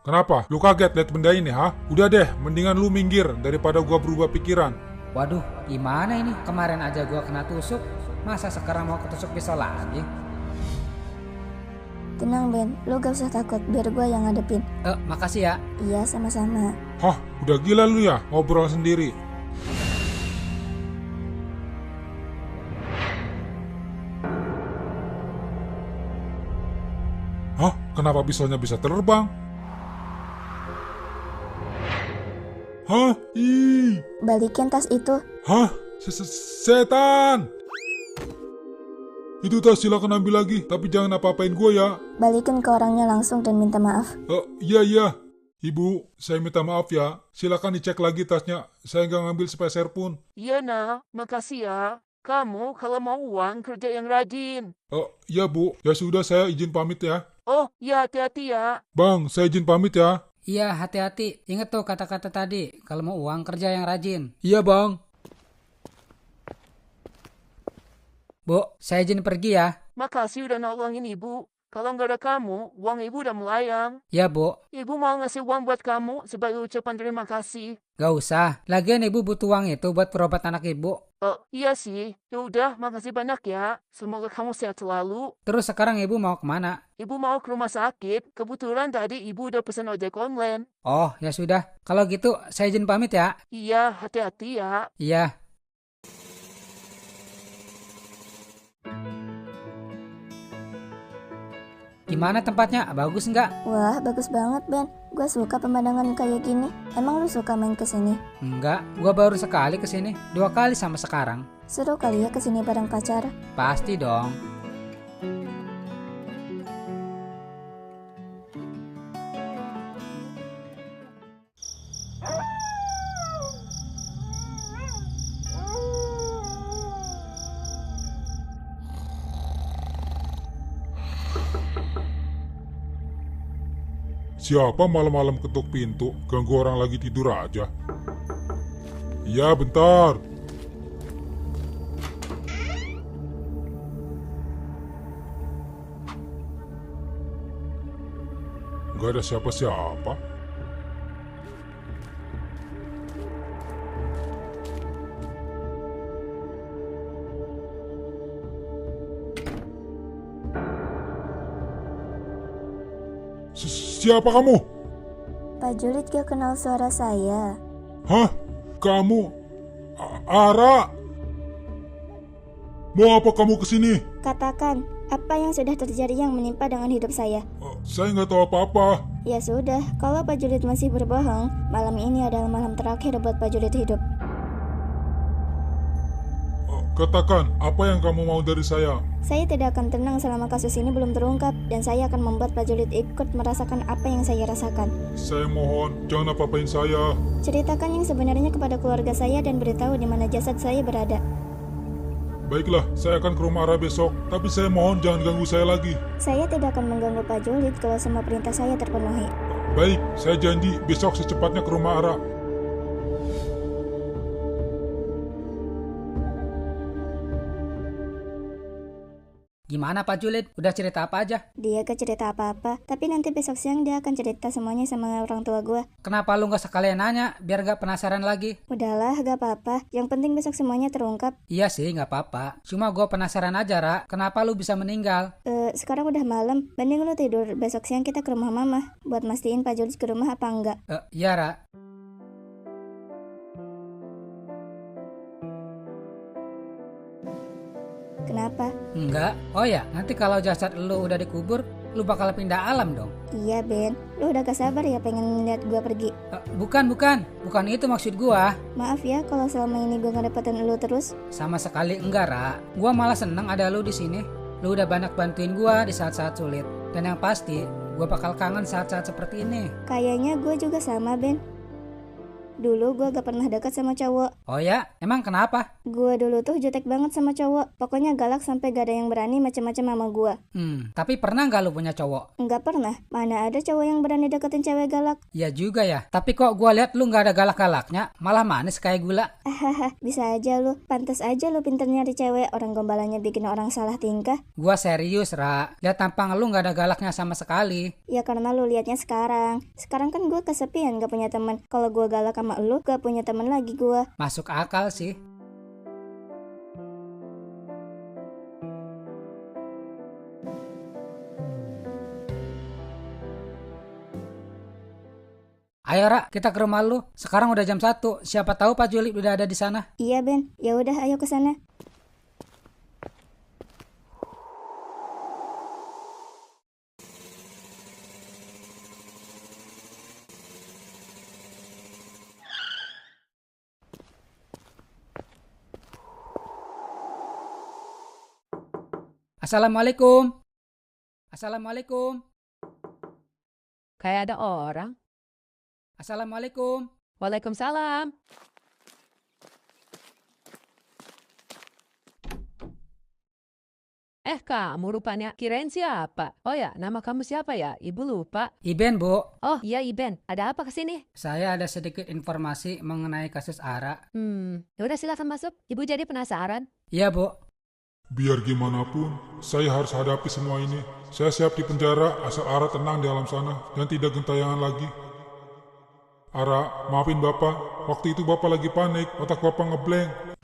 Kenapa? Lu kaget liat benda ini, ha? Udah deh, mendingan lu minggir daripada gua berubah pikiran. Waduh, gimana ini? Kemarin aja gua kena tusuk. Masa sekarang mau ketusuk pisau lagi? Tenang, Ben. Lu gak usah takut, biar gua yang ngadepin. Makasih ya. Iya, sama-sama. Hah, udah gila lu ya? Ngobrol sendiri. Hah? Kenapa pisaunya bisa terbang? Hah? Ih. Balikin tas itu. Hah? Setan! Itu tas silakan ambil lagi, tapi jangan apa-apain gue ya. Balikin ke orangnya langsung dan minta maaf. Iya. Ibu, saya minta maaf ya. Silakan dicek lagi tasnya. Saya nggak ngambil sepeser pun. Iya nak, makasih ya. Kamu kalau mau uang kerja yang rajin. Iya Bu, ya sudah saya izin pamit ya. Oh, ya hati-hati ya. Bang, saya izin pamit ya. Iya, hati-hati. Ingat tuh kata-kata tadi. Kalau mau uang, kerja yang rajin. Iya, Bang. Bu, saya izin pergi ya. Makasih udah nolongin ibu. Kalau nggak ada kamu, uang ibu udah melayang. Ya, Bu. Ibu mau ngasih uang buat kamu sebagai ucapan terima kasih. Gak usah. Lagian ibu butuh uang itu buat berobat anak ibu. Iya sih. Ya udah, makasih banyak ya. Semoga kamu sehat selalu. Terus sekarang ibu mau kemana? Ibu mau ke rumah sakit. Kebetulan tadi ibu udah pesan ojek online. Oh, ya sudah. Kalau gitu, saya izin pamit ya. Iya, hati-hati ya. Iya. Gimana tempatnya? Bagus nggak? Wah, bagus banget, Ben. Gue suka pemandangan kayak gini. Emang lu suka main kesini? Enggak, gua baru sekali kesini. 2 kali sama sekarang. Seru kali ya kesini bareng pacar. Pasti dong. Siapa malam-malam ketuk pintu, ganggu orang lagi tidur aja? Iya, bentar. Gak ada siapa-siapa. Siapa kamu? Pak Julid gak kenal suara saya. Hah? Kamu? Ara? Mau apa kamu kesini? Katakan, apa yang sudah terjadi yang menimpa dengan hidup saya? Saya nggak tahu apa-apa. Ya sudah, kalau Pak Julid masih berbohong, malam ini adalah malam terakhir buat Pak Julid hidup. Katakan, apa yang kamu mau dari saya? Saya tidak akan tenang selama kasus ini belum terungkap, dan saya akan membuat Pak Julid ikut merasakan apa yang saya rasakan. Saya mohon, jangan apa-apain saya. Ceritakan yang sebenarnya kepada keluarga saya dan beritahu di mana jasad saya berada. Baiklah, saya akan ke rumah Ara besok, tapi saya mohon jangan ganggu saya lagi. Saya tidak akan mengganggu Pak Julid kalau semua perintah saya terpenuhi. Baik, saya janji besok secepatnya ke rumah Ara. Gimana Pak Julid? Udah cerita apa aja? Dia gak cerita apa-apa, tapi nanti besok siang dia akan cerita semuanya sama orang tua gue. Kenapa lu gak sekalian nanya, biar gak penasaran lagi? Udahlah, gak apa-apa. Yang penting besok semuanya terungkap. Iya sih, gak apa-apa. Cuma gue penasaran aja, Ra. Kenapa lu bisa meninggal? Sekarang udah malam. Mending lu tidur. Besok siang kita ke rumah mama. Buat mastiin Pak Julid ke rumah apa enggak. Iya, Ra. Kenapa? Enggak. Oh ya, nanti kalau jasad lu udah dikubur, lu bakal pindah alam dong. Iya, Ben. Lu udah gak sabar ya pengen lihat gua pergi? Bukan itu maksud gua. Maaf ya kalau selama ini gua ngerepotin lu terus. Sama sekali enggak, Ra. Gua malah seneng ada lu di sini. Lu udah banyak bantuin gua di saat-saat sulit. Dan yang pasti, gua bakal kangen saat-saat seperti ini. Kayaknya gua juga sama, Ben. Dulu gue gak pernah dekat sama cowok. Oh ya? Emang kenapa? Gue dulu tuh jutek banget sama cowok. Pokoknya galak sampai gak ada yang berani macam-macam sama gue. Tapi pernah gak lu punya cowok? Enggak pernah. Mana ada cowok yang berani deketin cewek galak? Iya juga ya. Tapi kok gue lihat lu gak ada galak-galaknya. Malah manis kayak gula. Hahaha, bisa aja lu. Pantes aja lu pinter nyari cewek. Orang gombalannya bikin orang salah tingkah. Gue serius, Ra. Lihat tampang lu gak ada galaknya sama sekali. Ya karena lu liatnya sekarang. Sekarang kan gue kesepian gak punya teman. Kalau gue galak sama lu, gak punya teman lagi gue. Masuk akal sih. Ayo Ra, kita ke rumah lu. Sekarang udah jam 1. Siapa tahu Pak Julid udah ada di sana. Iya Ben, ya udah ayo ke sana. Assalamualaikum. Assalamualaikum. Kayak ada orang. Assalamualaikum. Waalaikumsalam. Kamu rupanya kirain siapa? Oh ya, nama kamu siapa ya? Ibu lupa. Iben, Bu. Oh iya Iben, ada apa kesini? Saya ada sedikit informasi mengenai kasus Ara. Ya udah silakan masuk. Ibu jadi penasaran. Iya, Bu. Biar gimana pun, saya harus hadapi semua ini. Saya siap di penjara asal Ara tenang di alam sana dan tidak gentayangan lagi. Ara, maafin Bapak. Waktu itu Bapak lagi panik, otak Bapak ngeblank.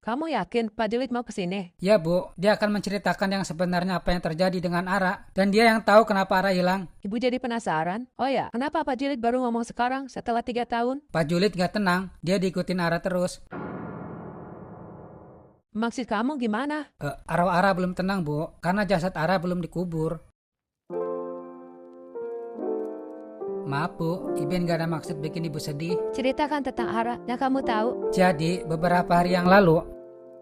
Kamu yakin Pak Julid mau kesini? Ya, Bu. Dia akan menceritakan yang sebenarnya apa yang terjadi dengan Ara. Dan dia yang tahu kenapa Ara hilang. Ibu jadi penasaran? Oh ya, kenapa Pak Julid baru ngomong sekarang setelah 3 tahun? Pak Julid gak tenang. Dia diikutin Ara terus. Maksud kamu gimana? Arwah Ara belum tenang, Bu. Karena jasad Ara belum dikubur. Maaf, Bu. Iben gak ada maksud bikin Ibu sedih. Ceritakan tentang Ara yang kamu tahu. Jadi, beberapa hari yang lalu,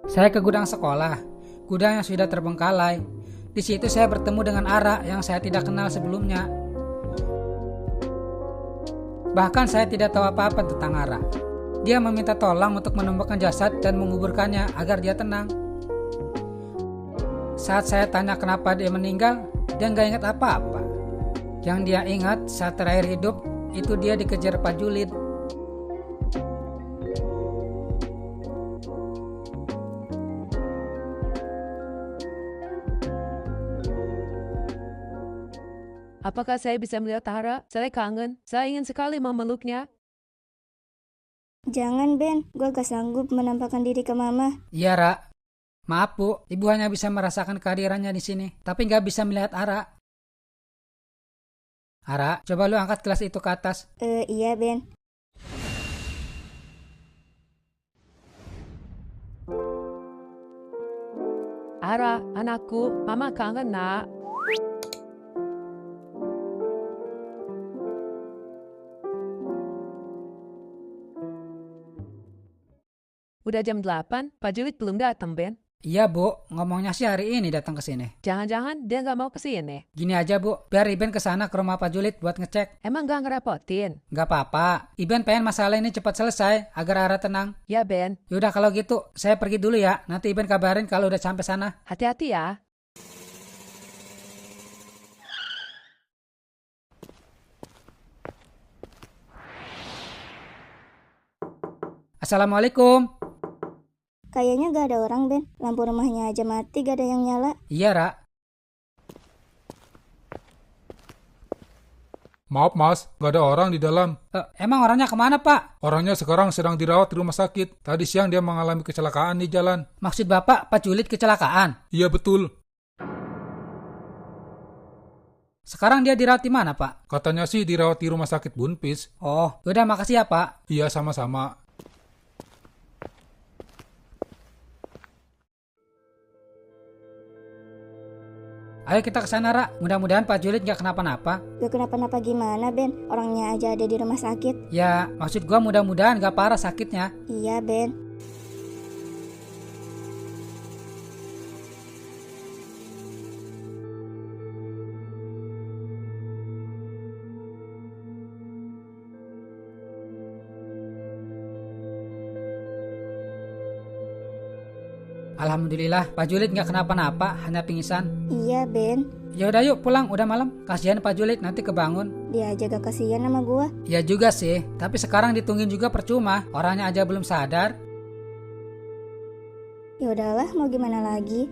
saya ke gudang sekolah. Gudang yang sudah terbengkalai. Di situ saya bertemu dengan Ara yang saya tidak kenal sebelumnya. Bahkan saya tidak tahu apa-apa tentang Ara. Dia meminta tolong untuk menemukan jasad dan menguburkannya agar dia tenang. Saat saya tanya kenapa dia meninggal, dia nggak ingat apa-apa. Yang dia ingat saat terakhir hidup, itu dia dikejar Pak Julid. Apakah saya bisa melihat Ara? Saya kangen. Saya ingin sekali memeluknya. Jangan, Ben. Gue gak sanggup menampakkan diri ke Mama. Iya, Ra. Maaf, Bu. Ibu hanya bisa merasakan kehadirannya di sini, tapi nggak bisa melihat Ara. Ara, coba lu angkat gelas itu ke atas. Iya, Ben. Ara, anakku, Mama kangen, Nak. Udah jam 8, Pak Julid belum datang, Ben. Iya, Bu. Ngomongnya sih hari ini datang ke sini. Jangan-jangan dia nggak mau kesini. Gini aja, Bu. Biar Iben ke sana ke rumah Pak Julid buat ngecek. Emang nggak ngerepotin? Nggak apa-apa. Iben pengen masalah ini cepat selesai agar Ara tenang. Ya, Ben. Yaudah kalau gitu, saya pergi dulu ya. Nanti Iben kabarin kalau udah sampai sana. Hati-hati ya. Assalamualaikum. Kayaknya gak ada orang, Ben. Lampu rumahnya aja mati, gak ada yang nyala. Iya, Ra. Maaf mas, gak ada orang di dalam. Emang orangnya kemana, Pak? Orangnya sekarang sedang dirawat di rumah sakit. Tadi siang dia mengalami kecelakaan di jalan. Maksud Bapak, Pak Julid kecelakaan? Iya betul. Sekarang dia dirawat di mana, Pak? Katanya sih dirawat di rumah sakit Bunpis. Oh, udah makasih ya, Pak. Iya sama-sama. Ayo kita ke sana, Ra. Mudah-mudahan Pak Julid gak kenapa-napa. Gak kenapa-napa gimana, Ben? Orangnya aja ada di rumah sakit. Ya, maksud gua mudah-mudahan gak parah sakitnya. Iya, Ben. Alhamdulillah, Pak Julid gak kenapa-napa, hanya pingsan. Iya, Ben. Yaudah yuk pulang, udah malam. Kasihan Pak Julid nanti kebangun. Dia aja gak kasihan sama gua. Ya juga sih, tapi sekarang ditungguin juga percuma. Orangnya aja belum sadar. Ya udahlah, mau gimana lagi?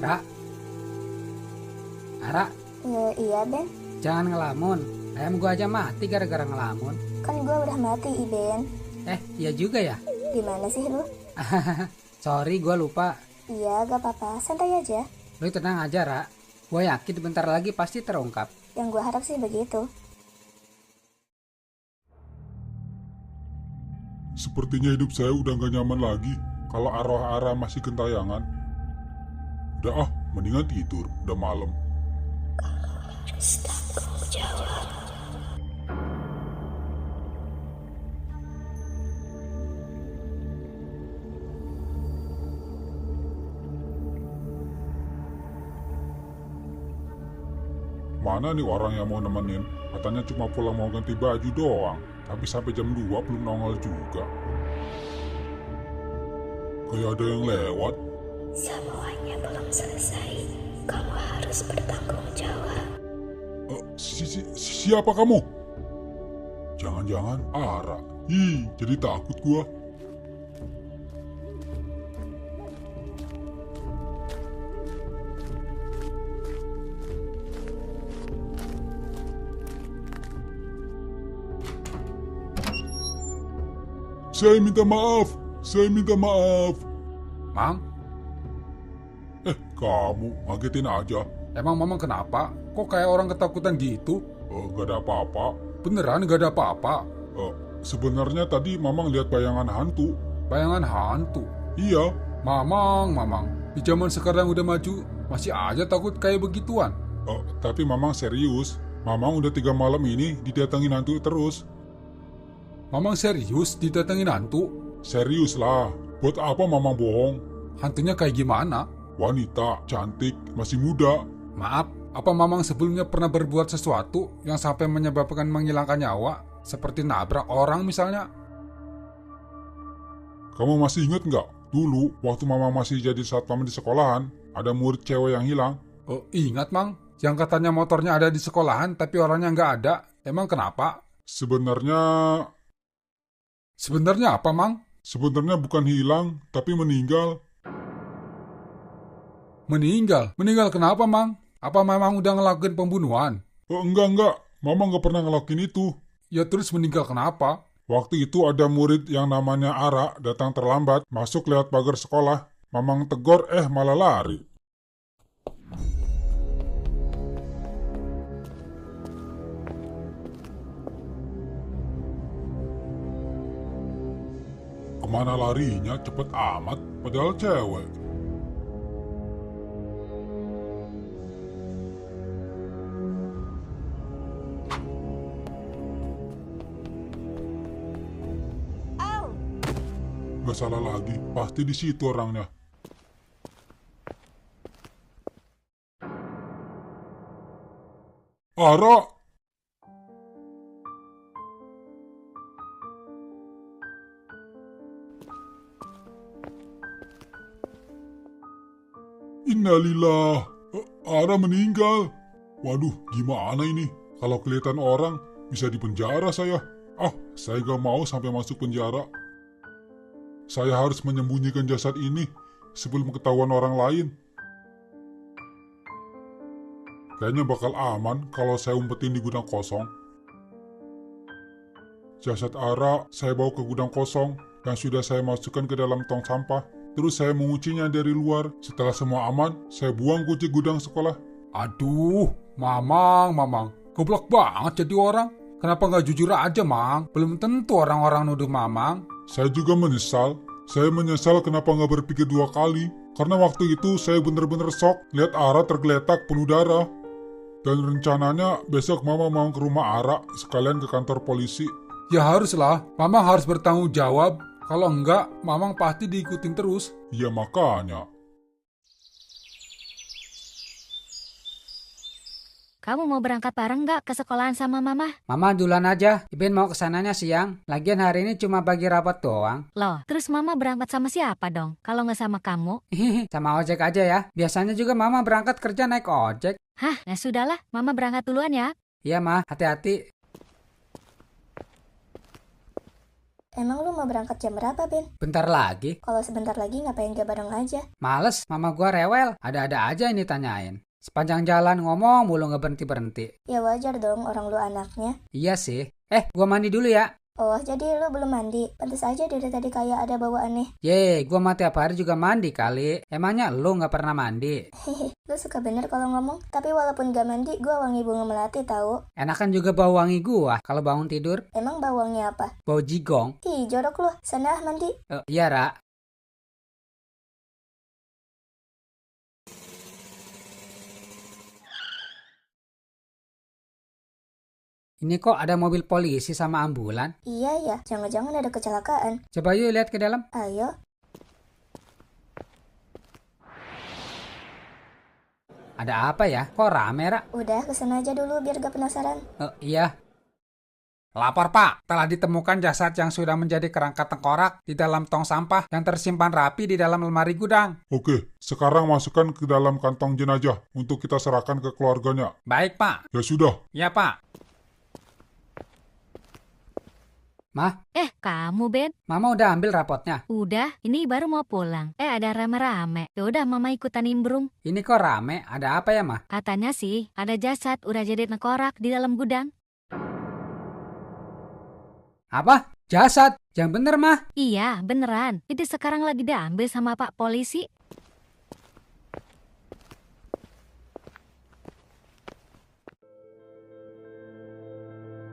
Ra? Ara? Iya, Ben. Jangan ngelamun. Ayam gua aja mati gara-gara ngelamun. Kan gue udah mati, Iben. Iya juga ya? Gimana sih lu? Sorry, gua lupa. Iya, gak apa-apa. Santai aja. Lu tenang aja, Ra. Gua yakin bentar lagi pasti terungkap. Yang gue harap sih begitu. Sepertinya hidup saya udah gak nyaman lagi kalau arwah Ara masih gentayangan. Udah mendingan tidur, udah malam. Harus tanggung jawab. Mana nih orang yang mau nemenin? Katanya cuma pulang mau ganti baju doang. Tapi sampai jam 2 belum nongol juga. Kayak ada yang lewat. Semuanya belum selesai. Kamu harus bertanggung jawab. Siapa kamu? Jangan-jangan Ara. Jadi takut gua. Saya minta maaf. Mang, Kamu ngagetin aja. emang Mamang kenapa? Kok kayak orang ketakutan gitu? Gak ada apa-apa. Beneran gak ada apa-apa? Sebenarnya tadi Mamang lihat bayangan hantu. Bayangan hantu? Iya. Mamang. Di zaman sekarang udah maju, masih aja takut kayak begituan. Tapi Mamang serius. Mamang udah 3 malam ini didatengin hantu terus. Mamang serius didatengin hantu? Serius lah. Buat apa Mamang bohong? Hantunya kayak gimana? Wanita, cantik, masih muda. Maaf, apa Mamang sebelumnya pernah berbuat sesuatu yang sampai menyebabkan menghilangkan nyawa? Seperti nabrak orang misalnya? Kamu masih inget nggak? Dulu, waktu Mamang masih jadi satpam di sekolahan, ada murid cewek yang hilang. Ingat, Mang. Yang katanya motornya ada di sekolahan, tapi orangnya nggak ada. Emang kenapa? Sebenarnya apa, Mang? Sebenarnya bukan hilang, tapi meninggal. Meninggal? Meninggal kenapa, Mang? Apa memang udah ngelakuin pembunuhan? Enggak. Mamang nggak pernah ngelakuin itu. Ya terus meninggal kenapa? Waktu itu ada murid yang namanya Ara datang terlambat, masuk lewat pagar sekolah. Mamang tegor, malah lari. Kemana larinya cepet amat, padahal cewek. Gak salah lagi, pasti di situ orangnya. Ara! Innalillah, Ara meninggal. Waduh, gimana ini? Kalau kelihatan orang, bisa dipenjara saya. Saya gak mau sampai masuk penjara. Saya harus menyembunyikan jasad ini sebelum ketahuan orang lain. Kayaknya bakal aman kalau saya umpetin di gudang kosong. Jasad Ara saya bawa ke gudang kosong yang sudah saya masukkan ke dalam tong sampah. Terus saya menguncinya dari luar. Setelah semua aman, saya buang kunci gudang sekolah. Aduh, Mamang. Goblok banget jadi orang. Kenapa nggak jujur aja, Mang? Belum tentu orang-orang nuduh Mamang. Saya juga menyesal. Saya menyesal kenapa nggak berpikir 2 kali. Karena waktu itu saya bener-bener shock lihat Ara tergeletak penuh darah. Dan rencananya besok Mama mau ke rumah Ara sekalian ke kantor polisi. Ya haruslah, Mamang harus bertanggung jawab. Kalau enggak, Mamang pasti diikutin terus. Iya makanya. Kamu mau berangkat bareng nggak ke sekolahan sama Mama? Mama duluan aja, Iben mau kesananya siang. Lagian hari ini cuma bagi rapat doang. Loh, terus Mama berangkat sama siapa dong? Kalau nggak sama kamu? Sama ojek aja ya. Biasanya juga Mama berangkat kerja naik ojek. Hah, ya sudahlah. Mama berangkat duluan ya. Iya, Ma. Hati-hati. Emang lu mau berangkat jam berapa, Ben? Bentar lagi. Kalau sebentar lagi ngapain gak bareng aja? Males, Mama gua rewel. Ada-ada aja ini tanyain. Sepanjang jalan ngomong mulu nggak berhenti-berhenti. Ya wajar dong, orang lu anaknya. Iya sih. Gua mandi dulu ya. Oh, jadi lu belum mandi? Pantes aja dari tadi kayak ada bau aneh. Gua mah tiap hari juga mandi kali. Emangnya lu nggak pernah mandi? Hehe, lu suka bener kalau ngomong. Tapi walaupun gak mandi, gua wangi bunga melati tahu. Enakan juga bau wangi gua kalau bangun tidur. Emang bau wangi apa? Bau jigong. Ih, jorok lu. Sana mandi. Iya, Ra. Ini kok ada mobil polisi sama ambulan? Iya ya, jangan-jangan ada kecelakaan. Coba yuk lihat ke dalam. Ayo. Ada apa ya? Kok rame, Ra? Udah, kesana aja dulu biar gak penasaran. Iya. Lapor Pak, telah ditemukan jasad yang sudah menjadi kerangka tengkorak di dalam tong sampah yang tersimpan rapi di dalam lemari gudang. Oke, sekarang masukkan ke dalam kantong jenazah untuk kita serahkan ke keluarganya. Baik Pak. Ya sudah. Ya Pak. Mah? Kamu Ben? Mama udah ambil rapotnya? Udah, ini baru mau pulang. Ada rame-rame. Yaudah Mama ikutan nimbrung. Ini kok rame? Ada apa ya, Mah? Katanya sih, ada jasad udah jadi tengkorak di dalam gudang. Apa? Jasad? Yang bener, Mah? Iya, beneran. Jadi sekarang lagi diambil sama Pak Polisi.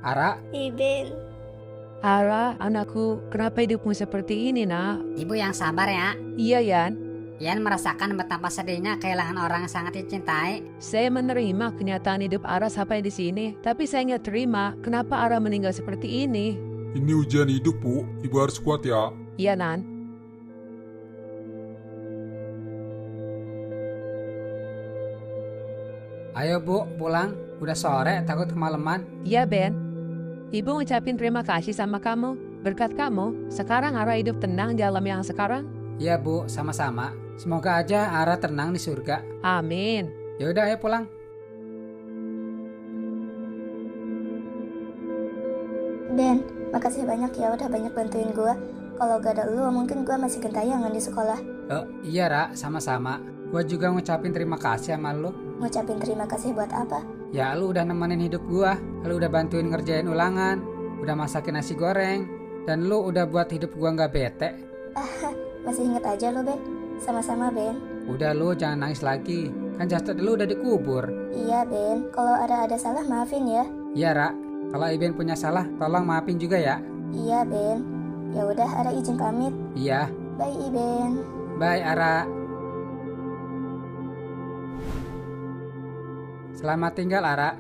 Ara? Ben. Ara, anakku, kenapa hidupmu seperti ini, nak? Ibu yang sabar ya. Iya, Yan. Yan merasakan betapa sedihnya kehilangan orang yang sangat dicintai. Saya menerima kenyataan hidup Ara sampai di sini, tapi saya nggak terima kenapa Ara meninggal seperti ini. Ini ujian hidup, Bu. Ibu harus kuat ya. Iya, Nan. Ayo, Bu, pulang. Udah sore, takut kemalaman. Iya, Ben. Ibu ngucapin terima kasih sama kamu. Berkat kamu, sekarang Ara hidup tenang di alam yang sekarang. Iya, Bu, sama-sama. Semoga aja Ara tenang di surga. Amin. Yaudah, ayo pulang. Ben, makasih banyak ya udah banyak bantuin gua. Kalau gak ada lu, mungkin gua masih gentayangan di sekolah. Iya, Ra, sama-sama. Gua juga ngucapin terima kasih sama lu. Ngucapin terima kasih buat apa? Ya, lu udah nemenin hidup gua. Lu udah bantuin ngerjain ulangan. Udah masakin nasi goreng. Dan lu udah buat hidup gua gak bete. Masih inget aja lu, Ben. Sama-sama, Ben. Udah, lu jangan nangis lagi. Kan jasad lu udah dikubur. Iya, Ben. Kalau ada salah, maafin ya. Iya, Ra. Kalau Iben punya salah, tolong maafin juga ya. Iya, Ben. Ya udah, Ara izin pamit. Iya. Bye, Iben. Bye, Ara. Selamat tinggal, Ara.